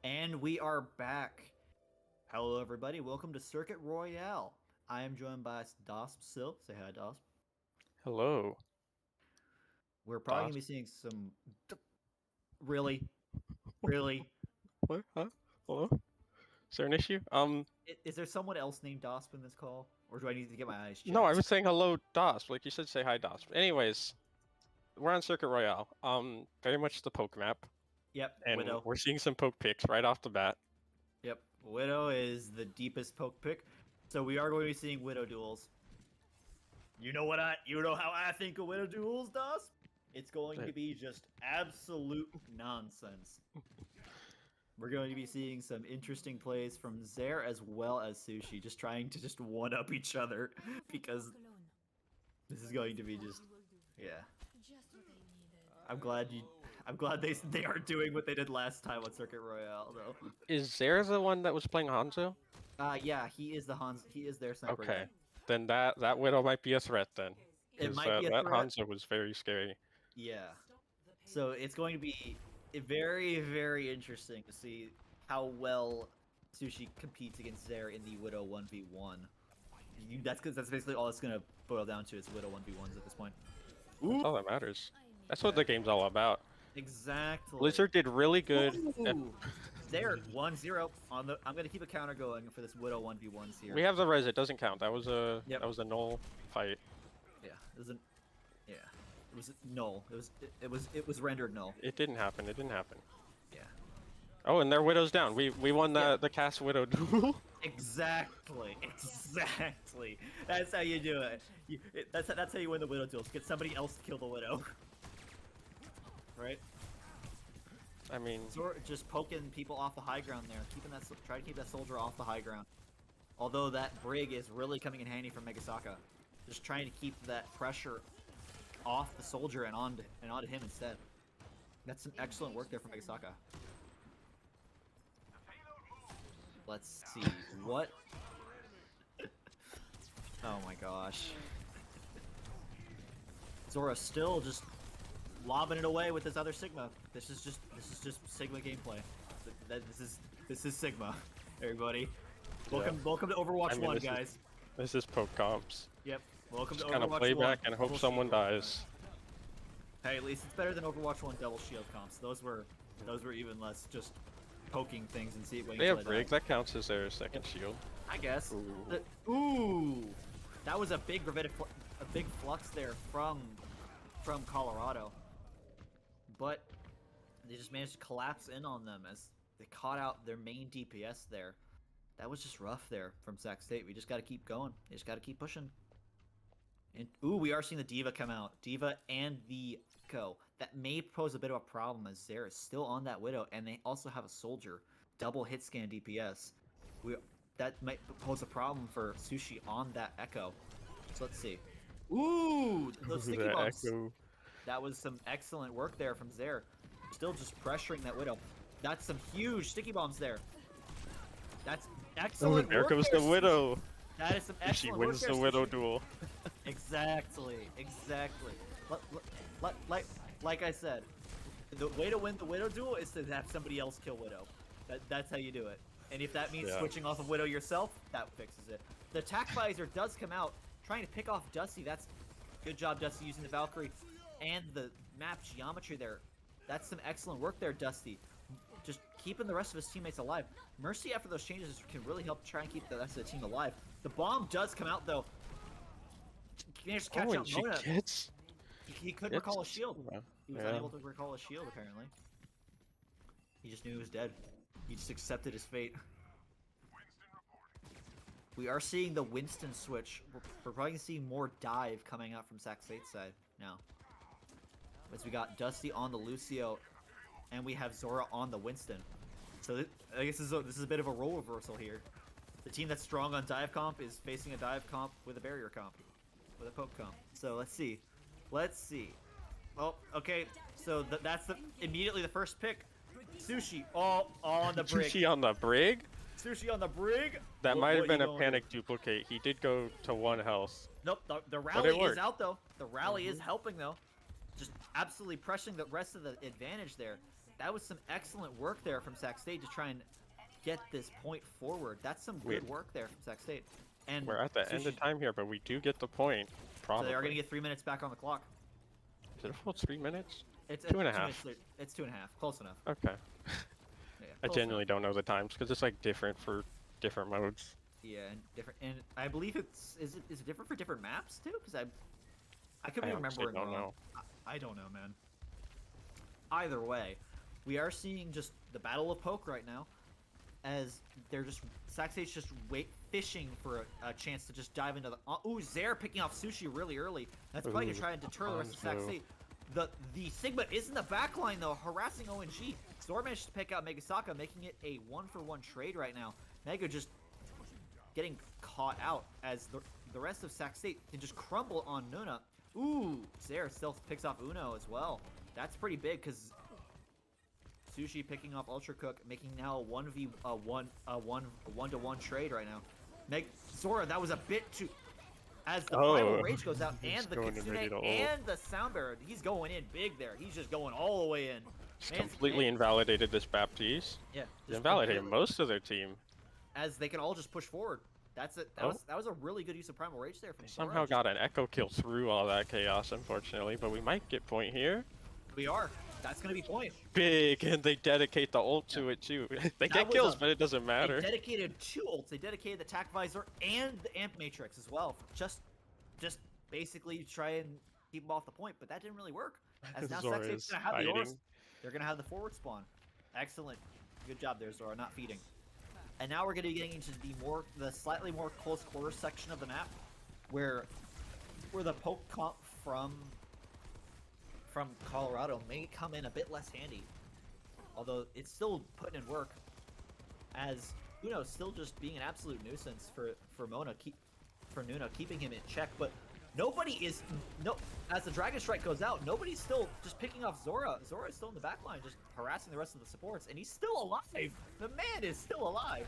And we are back. Hello, everybody. Welcome to Circuit Royale. I am joined by Dosp Sil. Say hi, Dosp. Hello. We're probably going to be seeing some... Really? Really? What? Huh? Hello? Is there an issue? Is there someone else named Dosp in this call? Or do I need to get my eyes checked? No, I was saying hello, Dosp. Like you should say hi, Dosp. Anyways, we're on Circuit Royale. Very much the poke map, Yep, and Widow. we're seeing some poke picks right off the bat. Yep, Widow is the deepest poke pick. So we are going to be seeing Widow duels. You know how I think of Widow duels, Dosp? It's going to be just absolute nonsense. We're going to be seeing some interesting plays from Zaire as well as Sushi, just trying to just one-up each other, because this is going to be just, yeah. I'm glad they are doing what they did last time on Circuit Royale, though. Is Zare the one that was playing Hanzo? Yeah, he is he is their sniper. Okay, guy. then that Widow might be a threat then. It 'Cause, might be a that threat. Hanzo was very scary. Yeah. So it's going to be very, very interesting to see how well Sushi competes against Zaire in the Widow 1v1. That's basically all it's going to boil down to is Widow 1v1s at this point. That's all that matters. That's what the game's all about. Exactly. Blizzard did really good. Ooh. Zaire 1-0 on the. I'm going to keep a counter going for this Widow 1v1s here. We have the res. It doesn't count. That was a Yep. that was a null fight. Yeah. It was null. It was rendered null. It didn't happen. It didn't happen. Yeah. Oh, and their Widow's down. We won the cast Widow duel. Exactly. That's how you do it. That's how you win the Widow duels. Get somebody else to kill the Widow. Right? I mean, Just poking people off the high ground there, try to keep that soldier off the high ground. Although that brig is really coming in handy for Megasaka, just trying to keep that pressure off the soldier and onto him instead. That's some excellent work there from Megasaka. Let's see what. Oh my gosh. Zora still just lobbing it away with this other Sigma. This is just Sigma gameplay. This is Sigma, everybody. Welcome to Overwatch 1, guys. This is poke comps. Yep. Welcome Just to kind of Overwatch play 1. back and hope someone dies. Hey, at least it's better than Overwatch 1 double shield comps. Those were even less just poking things and see it when They you have rigs. That counts as their second shield. I guess. Ooh. Ooh, that was a big flux there from Colorado, but they just managed to collapse in on them as they caught out their main DPS there. That was just rough there from Sac State. We just got to keep going. We just got to keep pushing. And ooh, we are seeing the Diva come out. Diva and the Echo. That may pose a bit of a problem as Zare is still on that Widow, and they also have a soldier. Double hit scan DPS. That might pose a problem for Sushi on that Echo. So let's see. Ooh, those sticky bombs. Echo. That was some excellent work there from Zare. Still just pressuring that Widow. That's some huge sticky bombs there. That's excellent There work comes there, the Widow. That is some excellent She work wins there, the Widow Sushi. duel. Exactly. Like I said, the way to win the Widow duel is to have somebody else kill Widow. That's how you do it. And if that means switching off of Widow yourself, that fixes it. The attack visor does come out, trying to pick off Dusty. That's good job, Dusty, using the Valkyrie and the map geometry there. That's some excellent work there, Dusty. Just keeping the rest of his teammates alive. Mercy, after those changes, can really help try and keep the rest of the team alive. The bomb does come out, though. He managed to catch out she Mona. gets. He couldn't recall a shield. He was Yeah. unable to recall a shield, apparently. He just knew he was dead. He just accepted his fate. We are seeing the Winston switch. We're probably going to see more dive coming out from Sac State's side now. As we got Dusty on the Lucio, and we have Zora on the Winston. So I guess this is a bit of a role reversal here. The team that's strong on dive comp is facing a dive comp with a barrier comp, with a poke comp. So let's see. Well, okay. So that's immediately the first pick. Sushi all on the brig. Sushi on the brig? Sushi on the brig. That might have been a gonna panic duplicate. He did go to 1 health. Nope, the rally is worked. out though. The rally is helping though. Just absolutely pressing the rest of the advantage there. That was some excellent work there from Sac State to try and get this point forward. That's some good work there from Sac State. And We're at the end of time here, but we do get the point. Probably. So they are going to get 3 minutes back on the clock. Is it a full 3 minutes? It's 2.5. It's 2.5. Close enough. Okay. Yeah, I close genuinely enough. don't know the times because it's like different for different modes. Yeah, and different. And I believe is it different for different maps too? Because I could be remembering don't wrong. know. I don't know, man. Either way, we are seeing just the battle of poke right now, as they're just Sac State's just fishing for a chance to just dive into the. Ooh, Zare picking off Sushi really early. That's probably gonna try and deter the rest of Sac State. The Sigma is in the back line though, harassing ONG. Zor managed to pick out Megasaka, making it a 1-for-1 trade right now. Mega just getting caught out as the rest of Sac State can just crumble on Nuna. Ooh, Zare still picks off Uno as well. That's pretty big because Sushi picking off Ultra Cook, making now a 1-to-1 trade right now. Zora, that was a bit too. As the Primal Rage goes out, and the Kitsune and the Sound Bearer, he's going in big there. He's just going all the way in. Just completely invalidated this Baptiste. Yeah, Invalidated most of their team. As they can all just push forward. That's it. That was a really good use of Primal Rage there from Zora. Somehow got an Echo kill through all that chaos, unfortunately, but we might get point here. We are. That's gonna be point. Big, and they dedicate the ult to it too. They get kills, but it doesn't matter. They dedicated 2 ults. They dedicated the Tac Visor and the Amp Matrix as well. Just basically try and keep them off the point, but that didn't really work. As now Sac State's gonna have the Ors. They're gonna have the forward spawn. Excellent. Good job there, Zora, not feeding. And now we're gonna be getting into the slightly more close quarter section of the map, where the poke comp from Colorado may come in a bit less handy, although it's still putting in work, as Uno's still just being an absolute nuisance for Nuno, keeping him in check. But as the Dragon Strike goes out, nobody's still just picking off Zora. Zora is still in the back line, just harassing the rest of the supports, and he's still alive. The man is still alive.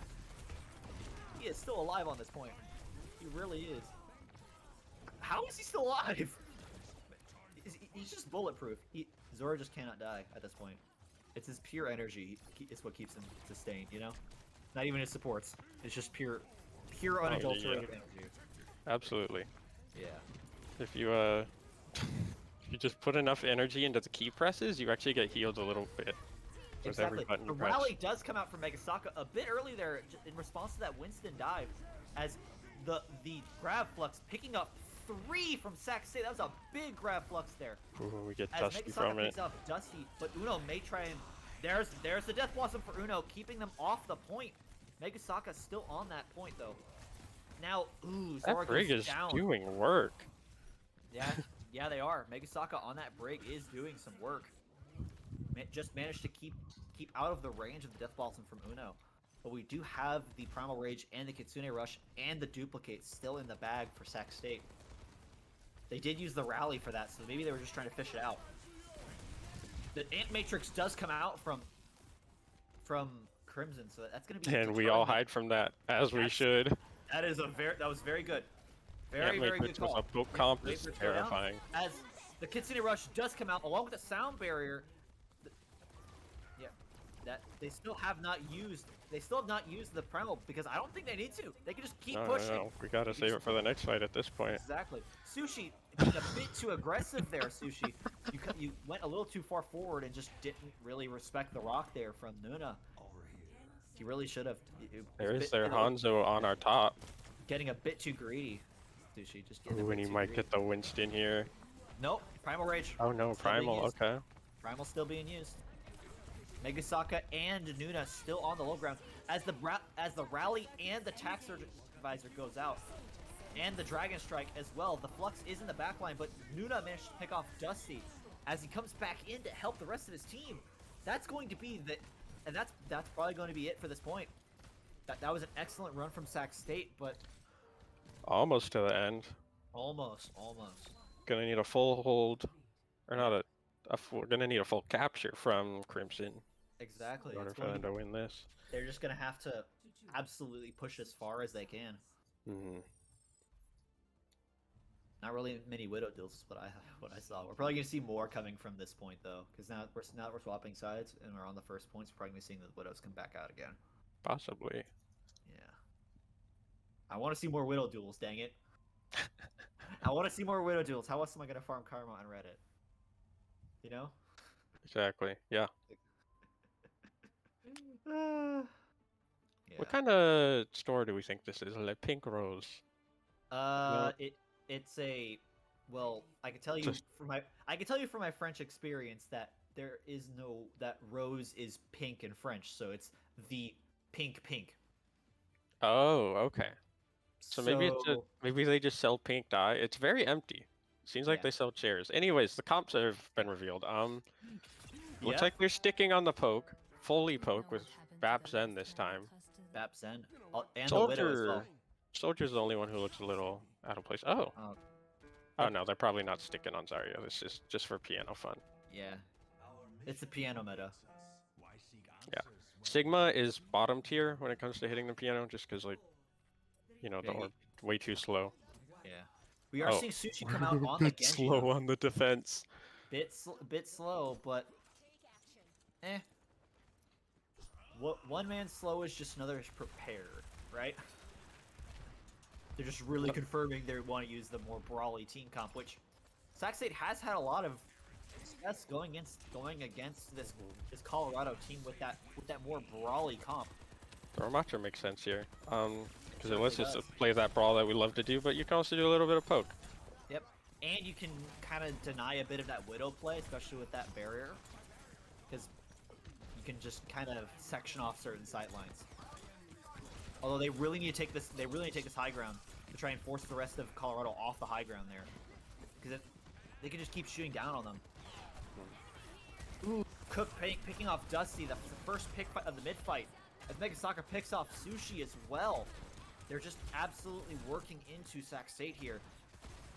He is still alive on this point. He really is. How is he still alive? He's just bulletproof. Zora just cannot die at this point. It's his pure energy. It's what keeps him sustained, you know? Not even his supports. It's just pure unadulterated energy. Absolutely. Yeah. If you just put enough energy into the key presses, you actually get healed a little bit. With every button you press. Rally does come out from Megasaka a bit early there in response to that Winston dive, as the grab flux picking up 3 from Sac State. That was a big grab flux there. Ooh, we get as Dusty Megasaka from it. picks up Dusty, but Uno may try and there's the Death Blossom for Uno, keeping them off the point. Megasaka still on that point though. Now, Zora That brig goes is down. doing work. Yeah, they are. Megasaka on that brig is doing some work. Just managed to keep out of the range of the Death Blossom from Uno. But we do have the Primal Rage and the Kitsune Rush and the Duplicate still in the bag for Sac State. They did use the rally for that, so maybe they were just trying to fish it out. The Ant Matrix does come out from Crimson, so that's going to be. And we all hide from that, as we should. That was very good. Very good call. A poke comp is terrifying. As the Kitsune Rush does come out along with the Sound Barrier. That they still have not used the Primal, because I don't think they need to. They can just keep pushing. No, we gotta save it for the next fight at this point. Exactly. Sushi being a bit too aggressive there, Sushi. You went a little too far forward and just didn't really respect the rock there from Nuna. He really should have. There's their Hanzo on our top. Getting a bit too greedy, Sushi. Just getting Ooh, and he might get the Winston here. Nope. Primal Rage. Oh no, Primal. Okay. Primal's still being used. Megasaka and Nuna still on the low ground as the rally and the Tac Surge Visor goes out, and the Dragon Strike as well. The Flux is in the backline, but Nuna managed to pick off Dusty as he comes back in to help the rest of his team. That's going to be and that's probably going to be it for this point. That was an excellent run from Sac State, but almost to the end. Almost. Gonna need a full hold, or not we're gonna need a full capture from Crimson. Exactly. In order for them to win this. They're just gonna have to absolutely push as far as they can. Mm-hmm. Not really many Widow deals is what I saw. We're probably gonna see more coming from this point though, because now that we're swapping sides and we're on the first points, we're probably gonna be seeing the Widows come back out again. Possibly. Yeah. I want to see more Widow duels. Dang it. I want to see more Widow duels. How else am I gonna farm karma on Reddit? You know? Exactly. Yeah. Yeah. What kind of store do we think this is? Like Pink Rose. No. It's a, well, I can tell you Just- from my French experience that there is no that rose is pink in French, so it's the pink. Oh, okay. So maybe they just sell pink dye. It's very empty. Seems like Yeah. they sell chairs. Anyways, the comps have been revealed. Looks Yeah. like they're sticking on the poke, fully poke with Bap Zen this time. Bap Zen and the Widow as well. Soldier's the only one who looks a little out of place. Oh. Oh, Oh no, they're probably not sticking on Zarya. This is just for piano fun. yeah. It's the piano meta. Yeah. Sigma is bottom tier when it comes to hitting the piano, just because, like, you know, the Yeah, orb way too slow. Yeah. We are Oh. seeing Sushi come out on the Genji. Slow on the defense. Bit slow, but eh. What one man slow is just another is prepared, right? They're just really confirming they want to use the more brawly team comp, which Sac State has had a lot of success going against this Colorado team with that more brawly comp. The Ramacha makes sense here. Because it Certainly lets us does. play that brawl that we love to do, but you can also do a little bit of poke. Yep, and you can kind of deny a bit of that Widow play, especially with that barrier, because you can just kind of section off certain sight lines. Although they really need to take this, high ground to try and force the rest of Colorado off the high ground there, because they can just keep shooting down on them. Ooh, Cook picking off Dusty, the first pick of the mid fight, as Megasoccer picks off Sushi as well. They're just absolutely working into Sac State here.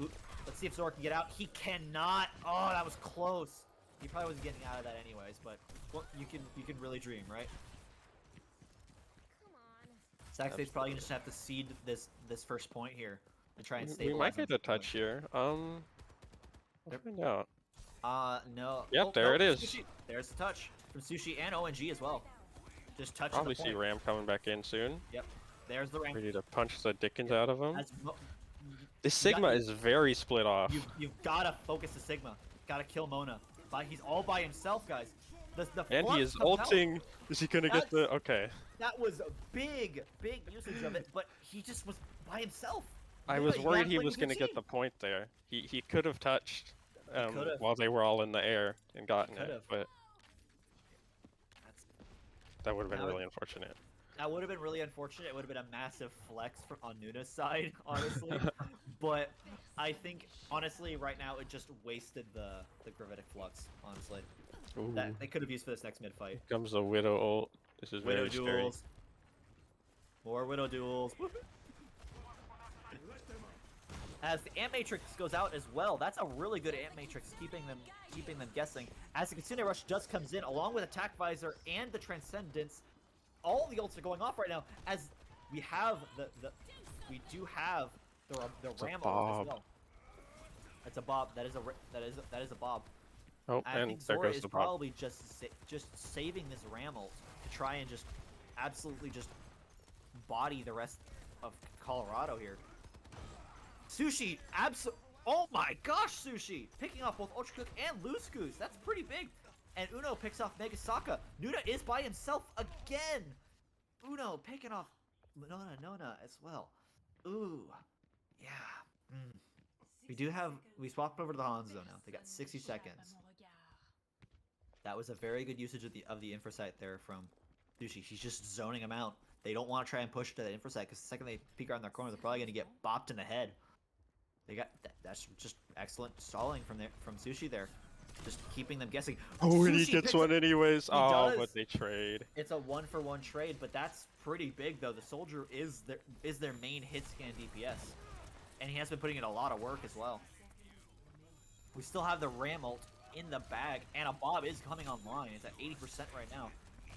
Ooh, let's see if Zora can get out. He cannot. Oh, that was close. He probably wasn't getting out of that anyways, but well, you can really dream, right? Sac State's probably gonna just have to seed this first point here and try and We stabilize. might get them a touch here. We'll find out. No. Yep, Oh, there no, it is. Sushi. There's the touch from Sushi and ONG as well. Just touching Probably the see point. Ram coming back in soon. Yep. There's the rank. Ready to punch the Dickens out of him. That's This Sigma is very split off. You've gotta focus the Sigma. Gotta kill Mona. He's all by himself, guys. The And he is flux of ulting. Is he gonna get the? Okay. That was a big usage of it, but he just was by himself. I was Literally, worried that's he what was you gonna get see. the point there. He could have touched could've. while they were all in the air and gotten it, Could've. but That's, that would have been Now it- really unfortunate. that would have been really unfortunate. It would have been a massive flex on Nuna's side, honestly. But I think, honestly, right now it just wasted the gravitic flux. Honestly, Ooh. that they could have used for this next mid fight. Here comes the Widow ult. This is Widow very scary. duels. More Widow duels. As the Ant Matrix goes out as well. That's a really good Ant Matrix, keeping them guessing. As the Kitsune Rush just comes in, along with Attack Visor and the Transcendence. All the ults are going off right now, as we have we do have the It's a Ram ult Bob. as well. That's a Bob. That is a Bob. Oh, I and think there Zora goes is the Bob. probably just saving this Ram ult to try and just absolutely just body the rest of Colorado here. Sushi, oh my gosh, Sushi! Picking off both Ultra Cook and Loose Goose. That's pretty big. And Uno picks off Megasaka. Nuna is by himself again. Uno picking off Nona as well. Ooh, yeah. We swapped over to the Hanzo now. They got 60 seconds. That was a very good usage of the infrasight there from Sushi. She's just zoning them out. They don't want to try and push to the infrasight because the second they peek around their corner, they're probably going to get bopped in the head. They got that's just excellent stalling from Sushi there, just keeping them guessing. Oh, and he Sushi gets picks one up- anyways. He Oh, does. but they trade. It's a 1-for-1 trade, but that's pretty big though. The Soldier is their main hit scan DPS, and he has been putting in a lot of work as well. We still have the Ram ult in the bag, and a Bob is coming online. It's at 80% right now.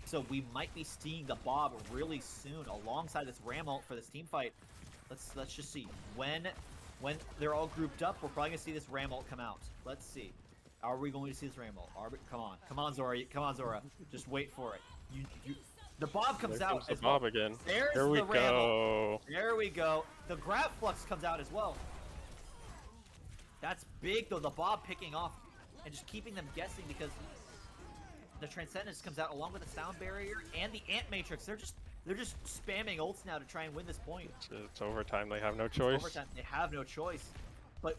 So we might be seeing the Bob really soon alongside this Ram ult for this team fight. Let's just see. When when they're all grouped up, we're probably gonna see this Ram ult come out. Let's see. Are we going to see this Ram ult? Come on, Zora. Come on, Zora. Just wait for it. The Bob comes There out comes the as well. Bob again. There's Here we the Ram ult. go. There we go. The grab flux comes out as well. That's big though. The Bob picking off and just keeping them guessing because the Transcendence comes out along with the sound barrier and the Ant Matrix. They're just spamming ults now to try and win this point. It's overtime. They have no choice. Overtime. They have no choice. But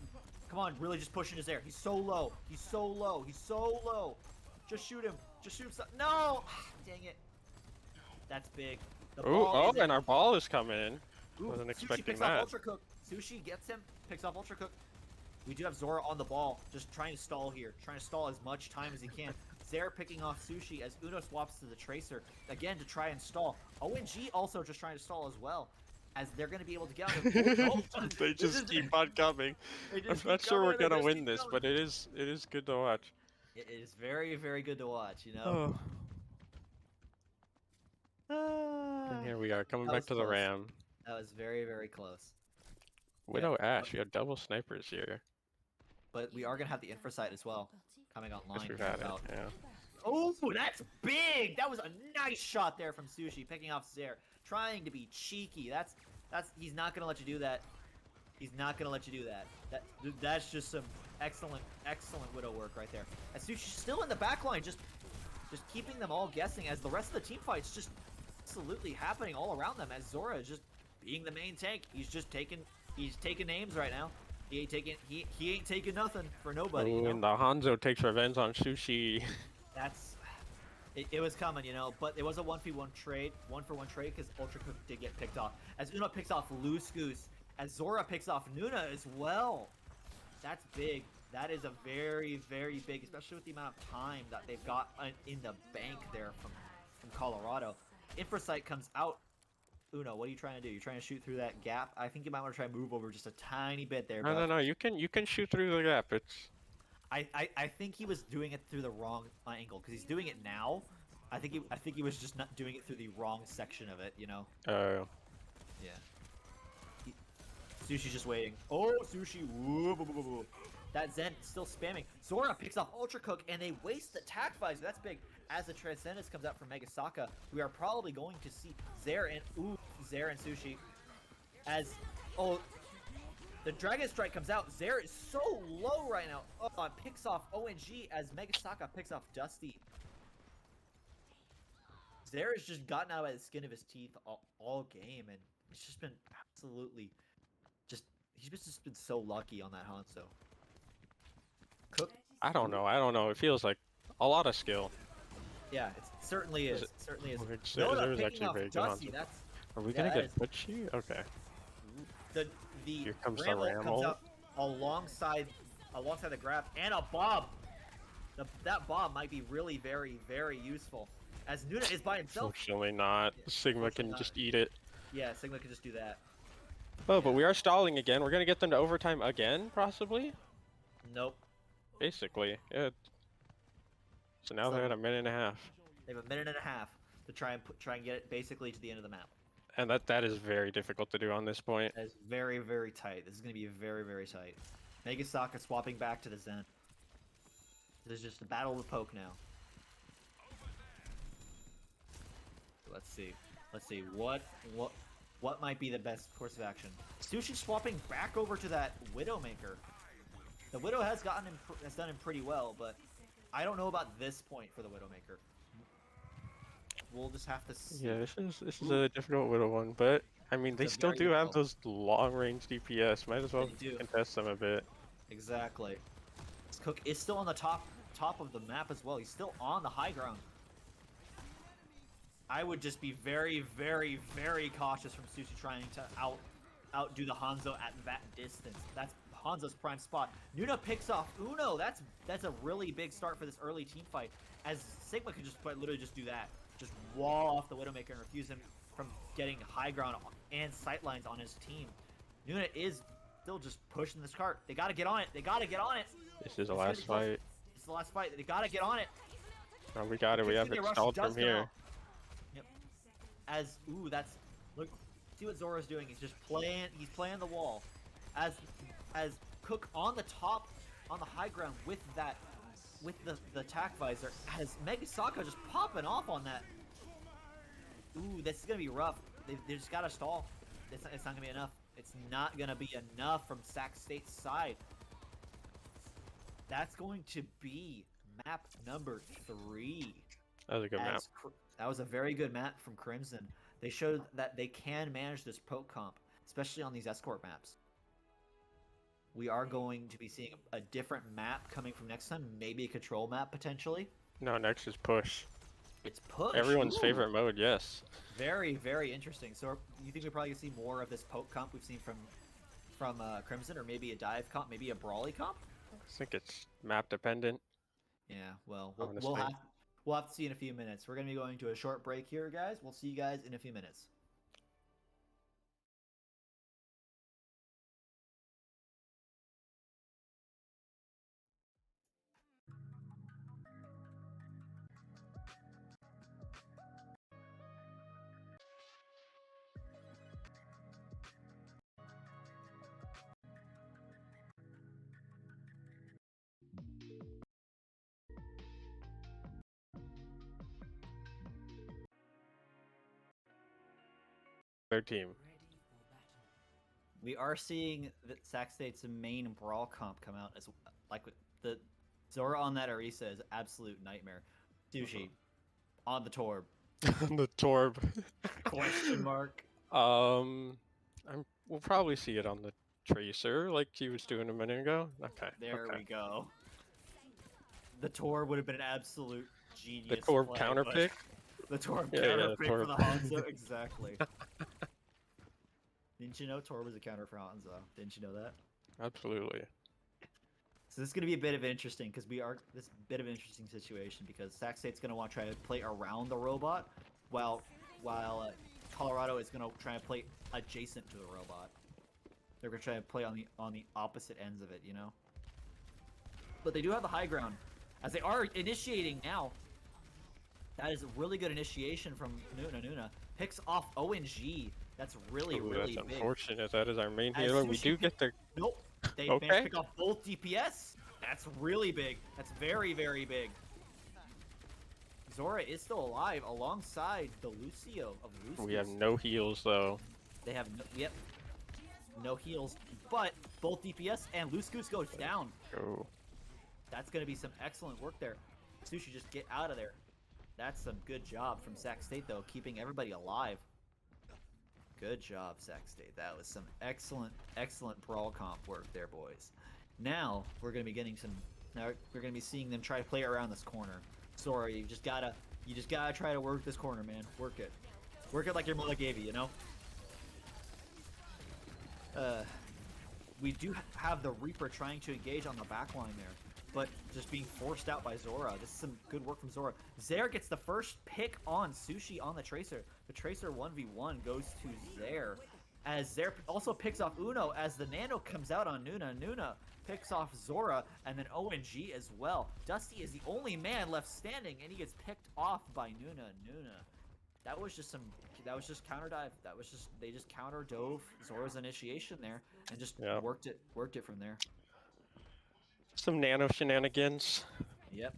come on, really just pushing his air. He's so low. He's so low. He's so low. Just shoot him. Just shoot him. No! Dang it. That's big. The Ooh, ball is in. and our ball is coming in. Ooh, Wasn't Sushi expecting picks that. off Ultra Cook. Sushi gets him, picks off Ultra Cook. We do have Zora on the ball, just trying to stall here, trying to stall as much time as he can. Zare picking off Sushi as Uno swaps to the Tracer, again to try and stall. ONG also just trying to stall as well, as they're going to be able to get on the They just keep on coming. I'm not sure we're gonna win this, but it is good to watch. It is very, very good to watch, you know? And here we are, coming That back was to the close. Ram. That was very, very close. Widow Ash, we have double snipers here. But we are going to have the Infrasight as well, coming online. Guess we've here had it, about- yeah. Oh, that's big! That was a nice shot there from Sushi, picking off Zare, trying to be cheeky. He's not gonna let you do that. He's not gonna let you do that. That's just some excellent Widow work right there. And Sushi's still in the back line, just keeping them all guessing as the rest of the team fight's just absolutely happening all around them. As Zora is just being the main tank. He's taking names right now. He ain't taking nothing for nobody. Ooh, You know? and the Hanzo takes revenge on Sushi. It was coming, you know, but it was a 1v1 trade, 1-for-1 trade because Ultra Cook did get picked off. As Uno picks off Loose Goose, as Zora picks off Nuna as well. That's big. That is a very, very big, especially with the amount of time that they've got in the bank there from Colorado. Infrasight comes out. Uno, what are you trying to do? You're trying to shoot through that gap? I think you might want to try and move over just a tiny bit there. No, you can shoot through the gap. It's I think he was doing it through the wrong angle because he's doing it now. I think he was just not doing it through the wrong section of it, you know. oh. Yeah. Sushi's just waiting. Oh, Sushi! Woo, boo, boo, boo, boo. That Zen still spamming. Zora picks off Ultra Cook and they waste the tac visor. That's big. As the Transcendence comes out from Megasaka, we are probably going to see Zare and Sushi. The Dragon Strike comes out. Zare is so low right now. Oh, it picks off ONG as Megasaka picks off Dusty. Zare has just gotten out by the skin of his teeth all game, and it's just been absolutely he's just been so lucky on that Hanzo. Cook. I don't know. It feels like a lot of skill. Yeah, it certainly is. It certainly is. It's Noda actually picking off very good Dusty. Hanzo. That's Are we yeah, gonna that get is- Butchie? Okay. the Here comes the Ram ult Ram comes ult. out alongside the grab and a Bob. That Bob might be really very, very useful. As Nuna is by himself. Unfortunately not. Yeah, Sigma unfortunately can not. just eat it. Yeah, Sigma can just do that. Oh, but we are stalling again. We're gonna get them to overtime again, possibly. Nope. Basically, yeah. So now So- they're at a minute and a half, They have a minute and a half to try and get it basically to the end of the map. and that is very difficult to do on this point. That is very, very tight. This is going to be very, very tight. Megasaka swapping back to the Zen. This is just a battle of the poke now. Let's see. Let's see. What might be the best course of action? Sushi swapping back over to that Widowmaker. The Widow has done him pretty well, but I don't know about this point for the Widowmaker. We'll just have to see. Yeah, this is a difficult little one, but I mean they It's a still very do have difficult. those long range DPS. Might as well They do. contest them a bit. Exactly. This Cook is still on the top of the map as well. He's still on the high ground. I would just be very, very, very cautious from Sushi trying to outdo the Hanzo at that distance. That's Hanzo's prime spot. Nuna picks off Uno. That's a really big start for this early team fight. As Sigma could just literally just do that. Just wall off the Widowmaker and refuse him from getting high ground and sightlines on his team. Nuna is still just pushing this cart. They gotta get on it. They gotta get on it. This is the It's gonna last be close. fight. It's the last fight. They gotta get on it. Oh, we got it. We have They it rush stalled does from come here. out. Yep. Look, see what Zora's doing. He's just playing. He's playing the wall. as Cook on the top, on the high ground with that, with the attack visor, as Mega Saka just popping off on that. Ooh, this is gonna be rough. They just gotta stall. It's not gonna be enough. It's not gonna be enough from Sac State's side. That's going to be map number 3. That was a good map. That was a very good map from Crimson. They showed that they can manage this poke comp, especially on these escort maps. We are going to be seeing a different map coming from next time, maybe a control map potentially. No, next is push. It's push. Everyone's Ooh. favorite mode, yes. Very, very interesting. So you think we're probably gonna see more of this poke comp we've seen from Crimson, or maybe a dive comp, maybe a brawly comp? I think it's map dependent. Yeah, well, Honestly. we'll have to see in a few minutes. We're gonna be going to a short break here, guys. We'll see you guys in a few minutes. Their team. We are seeing that Sac State's main brawl comp come out as like the Zora on that Orisa is absolute nightmare. Sushi on the Torb. The Torb. Question mark. We'll probably see it on the Tracer, like he was doing a minute ago. Okay. There okay. we go. The Torb would have been an absolute genius. The Torb play, counter but- pick. The Torb Yeah, counter the pick Torb. for the Hanzo, exactly. Didn't you know Torb was a counter for Hanzo? Didn't you know that? Absolutely. So this is going to be a bit of an interesting, because this bit of an interesting situation, because Sac State's going to want to try to play around the robot, while Colorado is going to try to play adjacent to the robot. They're going to try to play on the opposite ends of it, you know. But they do have the high ground, as they are initiating now. That is a really good initiation from Nuna. Picks off ONG. That's really That's big. unfortunate. That is our main As healer. We Sushi do get the. Nope. They Okay. managed to pick off both DPS. That's really big. That's very, very big. Zora is still alive alongside the Lucio of Lucio. We have no heals though. They have no heals, but both DPS and Loose Goose goes down. Oh. That's gonna be some excellent work there. Sushi, just get out of there. That's some good job from Sac State though, keeping everybody alive. Good job, Sac State. That was some excellent brawl comp work there, boys. Now we're gonna be getting some. Now we're gonna be seeing them try to play around this corner. Sorry, you just gotta try to work this corner, man. Work it like your mother gave you, you know. We do have the Reaper trying to engage on the back line there, but just being forced out by Zora. This is some good work from Zora. Zaire gets the first pick on Sushi on the Tracer. The Tracer 1v1 goes to Zaire, as Zaire also picks off Uno as the Nano comes out on Nuna. Nuna picks off Zora, and then ONG as well. Dusty is the only man left standing, and he gets picked off by Nuna. That was just counter dive. They just counter dove Zora's initiation there, and just worked it from there. Some nano shenanigans. Yep.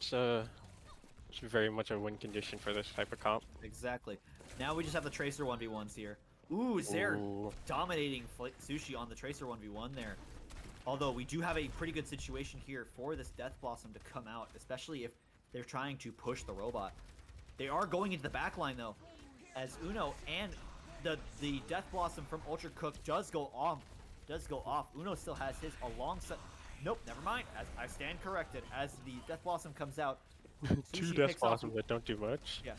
It's very much a win condition for this type of comp. Exactly. Now we just have the Tracer 1v1s here. Ooh, Zaire Ooh. dominating Sushi on the Tracer 1v1 there. Although we do have a pretty good situation here for this Death Blossom to come out, especially if they're trying to push the robot. They are going into the backline though, as Uno and the Death Blossom from Ultra Cook does go off. Uno still has his alongside. Nope, never mind. As I stand corrected, as the Death Blossom comes out. Two Death Blossoms that don't do much. Yeah.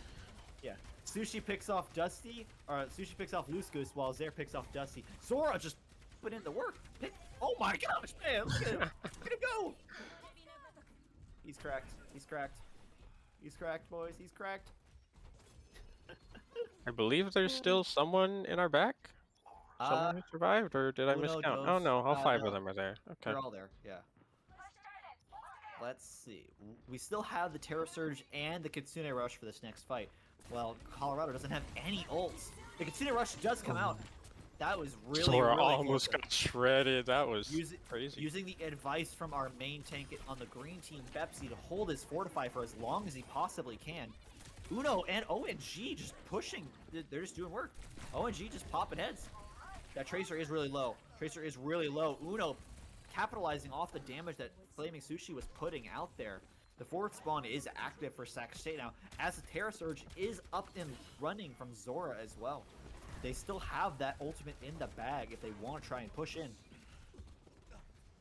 Sushi picks off Dusty, or Sushi picks off Loose Goose, while Zaire picks off Dusty. Zora just put in the work. Oh my gosh, man! Look at him! Look at him go! He's cracked. He's cracked, boys. He's cracked. I believe there's still someone in our back. Someone who survived, or did I Uno miscount? knows. Oh no, all five No. of them are there. Okay. They're all there, yeah. Let's see. We still have the Terror Surge and the Kitsune Rush for this next fight. Well, Colorado doesn't have any ults. The Kitsune Rush does come out. That was really, Sora really almost close. got shredded. That was Using, crazy. using the advice from our main tank on the green team, Bepsi, to hold his Fortify for as long as he possibly can. Uno and ONG just pushing. They're just doing work. ONG just popping heads. That Tracer is really low. Tracer is really low. Uno capitalizing off the damage that Flaming Sushi was putting out there. The fourth spawn is active for Sac State now, as the Terra Surge is up and running from Zora as well. They still have that ultimate in the bag if they want to try and push in.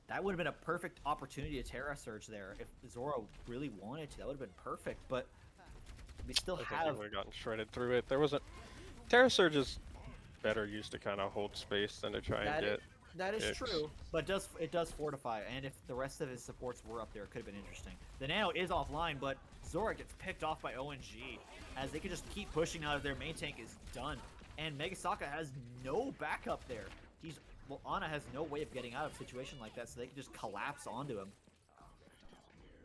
That would have been a perfect opportunity to Terra Surge there. If Zora really wanted to, that would have been perfect, but we still I think have... they would have gotten shredded through it. There wasn't... Terra Surge is better used to kind of hold space than to try and get... That is kicks. true, but it does fortify, and if the rest of his supports were up there, it could have been interesting. The Nano is offline, but Zora gets picked off by ONG, as they can just keep pushing out of their main tank is done. And Megasaka has no backup there. Well, Ana has no way of getting out of a situation like that, so they can just collapse onto him.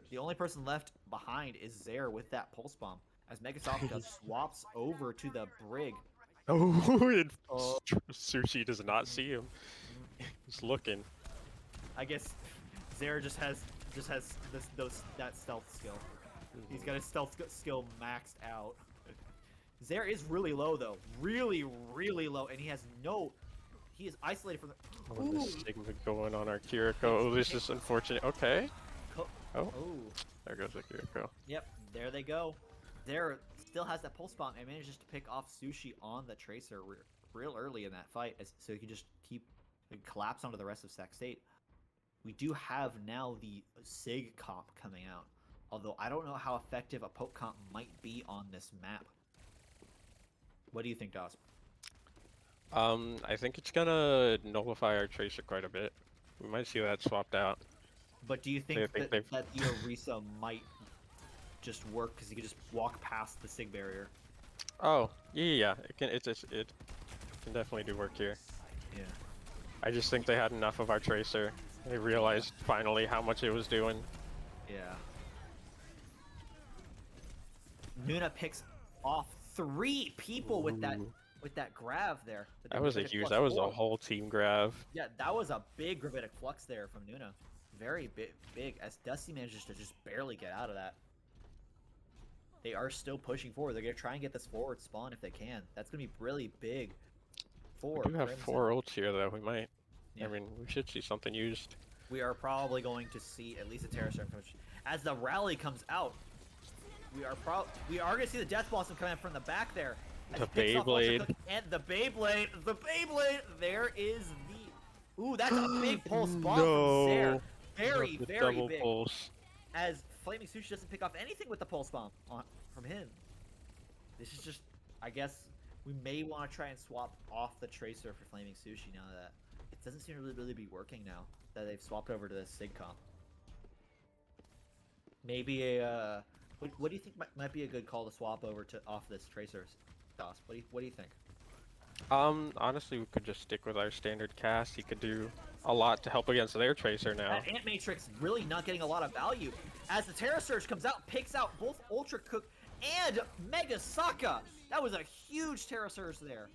The only person left behind is Zaire with that pulse bomb, as Megasaka just swaps over to the Brig. Oh, and Sushi does not see him. He's looking. I guess Zaire just has that stealth skill. He's got his stealth skill maxed out. Zaire is really low though, really, really low, and he is isolated from the. Oh, this Sigma going on our Kiriko. Oh, this is unfortunate. Okay. Oh, there goes the Kiriko. Yep, there they go. Zaire still has that pulse bomb and manages to pick off Sushi on the Tracer real early in that fight, so he can just collapse onto the rest of Sac State. We do have now the SIG comp coming out, although I don't know how effective a poke comp might be on this map. What do you think, Dawes? I think it's gonna nullify our Tracer quite a bit. We might see that swapped out. But do you think that the Orisa might just work because he could just walk past the SIG barrier? Oh, yeah. It can definitely do work here. Yeah. I just think they had enough of our Tracer. They realized finally how much it was doing. Yeah. Nuna picks off 3 people with that grab there. That was a huge. That was a whole team grab. Yeah, that was a big gravitic flux there from Nuna. Very big, as Dusty manages to just barely get out of that. They are still pushing forward. They're gonna try and get this forward spawn if they can. That's gonna be really big. We do have 4 ults here though. We might. Yeah. I mean, we should see something used. We are probably going to see at least a Terra Storm come. As the rally comes out, we are gonna see the Death Blossom coming from the back there. The Beyblade. And the Beyblade. There is the. Ooh, that's a big pulse bomb No. from Zaire. Very double big. pulse. As Flaming Sushi doesn't pick off anything with the pulse bomb from him. This is just, I guess, we may want to try and swap off the Tracer for Flaming Sushi now that it doesn't seem to really be working now that they've swapped over to the SIG comp. Maybe a, what do you think might be a good call to swap over to off this Tracer, Doss? What do you think? Honestly, we could just stick with our standard cast. He could do a lot to help against their Tracer now. That Ant Matrix really not getting a lot of value. As the Terra Surge comes out, picks out both Ultra Cook and Mega Saka. That was a huge Terra Surge there.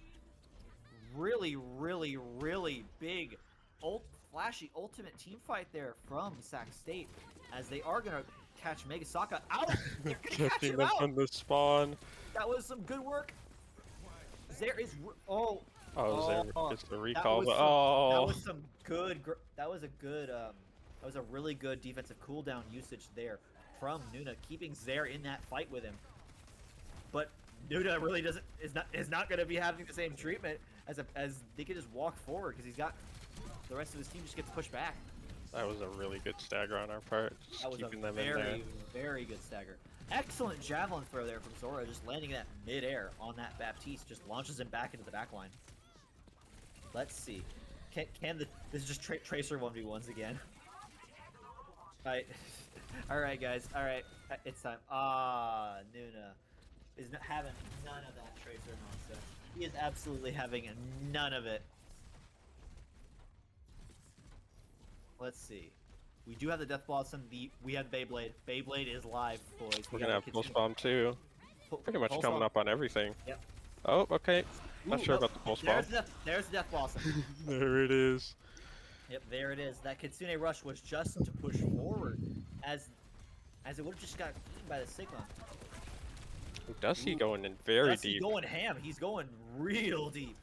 Really, really, really big, flashy ultimate team fight there from Sac State. As they are gonna catch Mega Saka out. They're gonna catch him out. On the spawn. That was some good work. There is Just the recall. That was some good. That was a really good defensive cooldown usage there from Nuna, keeping Zaire in that fight with him. But Nuna really is not going to be having the same treatment as they can just walk forward because he's got the rest of his team just gets pushed back. That was a really good stagger on our part. Just That was keeping a them in there. very good stagger. Excellent javelin throw there from Zora, just landing that mid-air on that Baptiste, just launches him back into the back line. Let's see. This is just Tracer 1v1s again. Alright guys, alright, it's time. Nuna is not having none of that Tracer nonsense. He is absolutely having none of it. Let's see. We do have the Death Blossom. We have Beyblade. Beyblade is live, boys. We're gonna have Pulse Bomb too. Pretty much Pulse coming Bomb. up on everything. Yep. Oh, okay. Not sure about the pulse bomb. There's the Death Blossom. There it is. Yep, there it is. That Kitsune Rush was just to push forward, as it would have just got eaten by the Sigma. Dusty going in very Dusty deep. going ham. He's going real deep.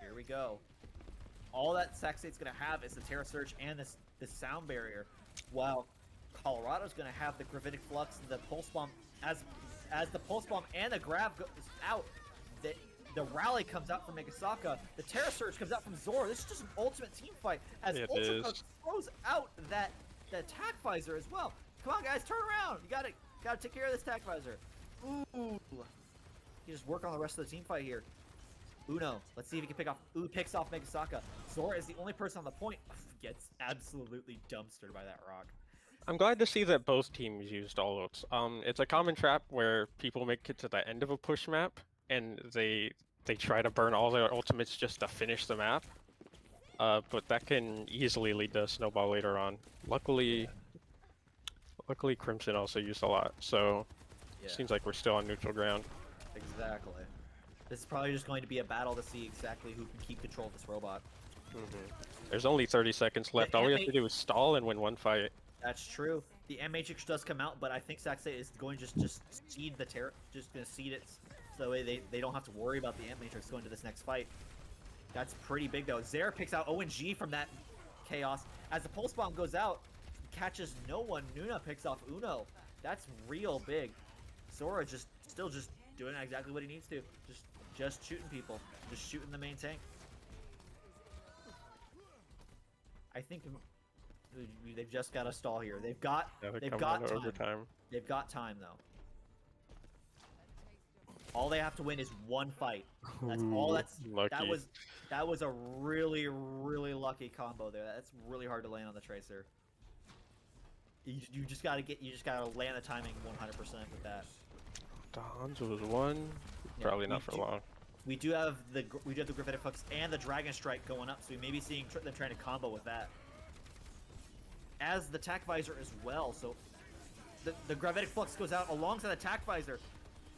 Here we go. All that Sac State's gonna have is the Terra Surge and this sound barrier, while Colorado's gonna have the Gravitic Flux, the Pulse Bomb. As the Pulse Bomb and the Grab goes out, the Rally comes out from Megasaka. The Terra Surge comes out from Zora. This is just an ultimate team fight. As Ultra Cook throws out the attack visor as well. Come on, guys, turn around. You gotta take care of this attack visor. Ooh, you just work on the rest of the team fight here. Uno, let's see if he can pick off. Picks off Megasaka. Zora is the only person on the point. Gets absolutely dumpstered by that rock. I'm glad to see that both teams used all ults. It's a common trap where people make it to the end of a push map and they try to burn all their ultimates just to finish the map. But that can easily lead to a snowball later on. Luckily Crimson also used a lot, so it seems like we're still on neutral ground. Exactly. This is probably just going to be a battle to see exactly who can keep control of this robot. There's only 30 seconds left. All we have to do is stall and win one fight. That's true. The M Matrix does come out, but I think Sac State is going to just seed the Terra, just going to seed it, so they don't have to worry about the M Matrix going to this next fight. That's pretty big though. Zera picks out ONG from that chaos. As the Pulse Bomb goes out, catches no one. Nuna picks off Uno. That's real big. Zora still just doing exactly what he needs to. Just shooting people. Just shooting the main tank. I think they've just got to stall here. They've got time. Overtime. They've got time though. All they have to win is one fight. That's all. Lucky. That was a really lucky combo there. That's really hard to land on the Tracer. You just gotta land the timing 100% with that. Hanzo was one. Probably not for long. We do have the Gravitic Flux and the Dragon Strike going up, so we may be seeing them trying to combo with that. As the Attack Visor as well, so the Gravitic Flux goes out alongside the Attack Visor.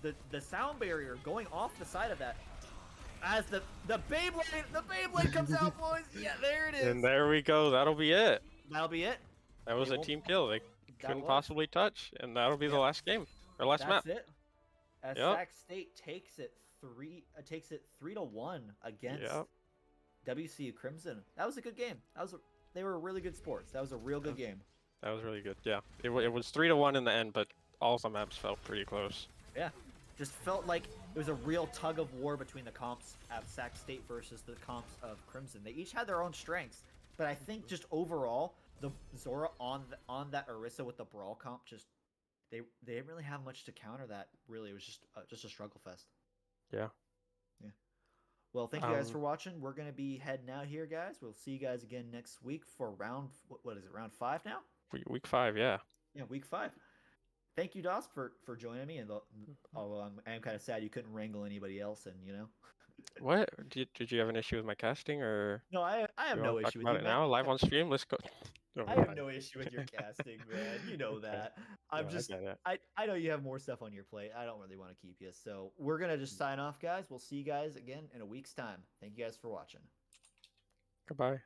The sound barrier going off the side of that. As the Beyblade comes out, boys. Yeah, there it is. And there we go. That'll be it. That'll be it. That was a team kill. They couldn't possibly touch, and that'll be the last game or last map. That's it. As Sac State takes it 3-1 against WCU Crimson. That was a good game. They were really good sports. That was a real good game. That was really good. Yeah, it was 3-1 in the end, but all the maps felt pretty close. Yeah, just felt like it was a real tug of war between the comps of Sac State versus the comps of Crimson. They each had their own strengths, but I think just overall, the Zora on that Orisa with the Brawl comp they didn't really have much to counter that. Really, it was just a struggle fest. Yeah. Well, thank you guys for watching. We're gonna be heading out here, guys. We'll see you guys again next week for round. What is it? Round 5 now? Week 5, yeah. Yeah, week 5. Thank you, Dos, for joining me. And although I'm kind of sad you couldn't wrangle anybody else, and What did you have an issue with my casting or? No, I have no issue with it now. Live on stream. Let's go. I have no issue with your casting, man. You know that. I know you have more stuff on your plate. I don't really want to keep you. So we're going to just sign off, guys. We'll see you guys again in a week's time. Thank you guys for watching. Goodbye.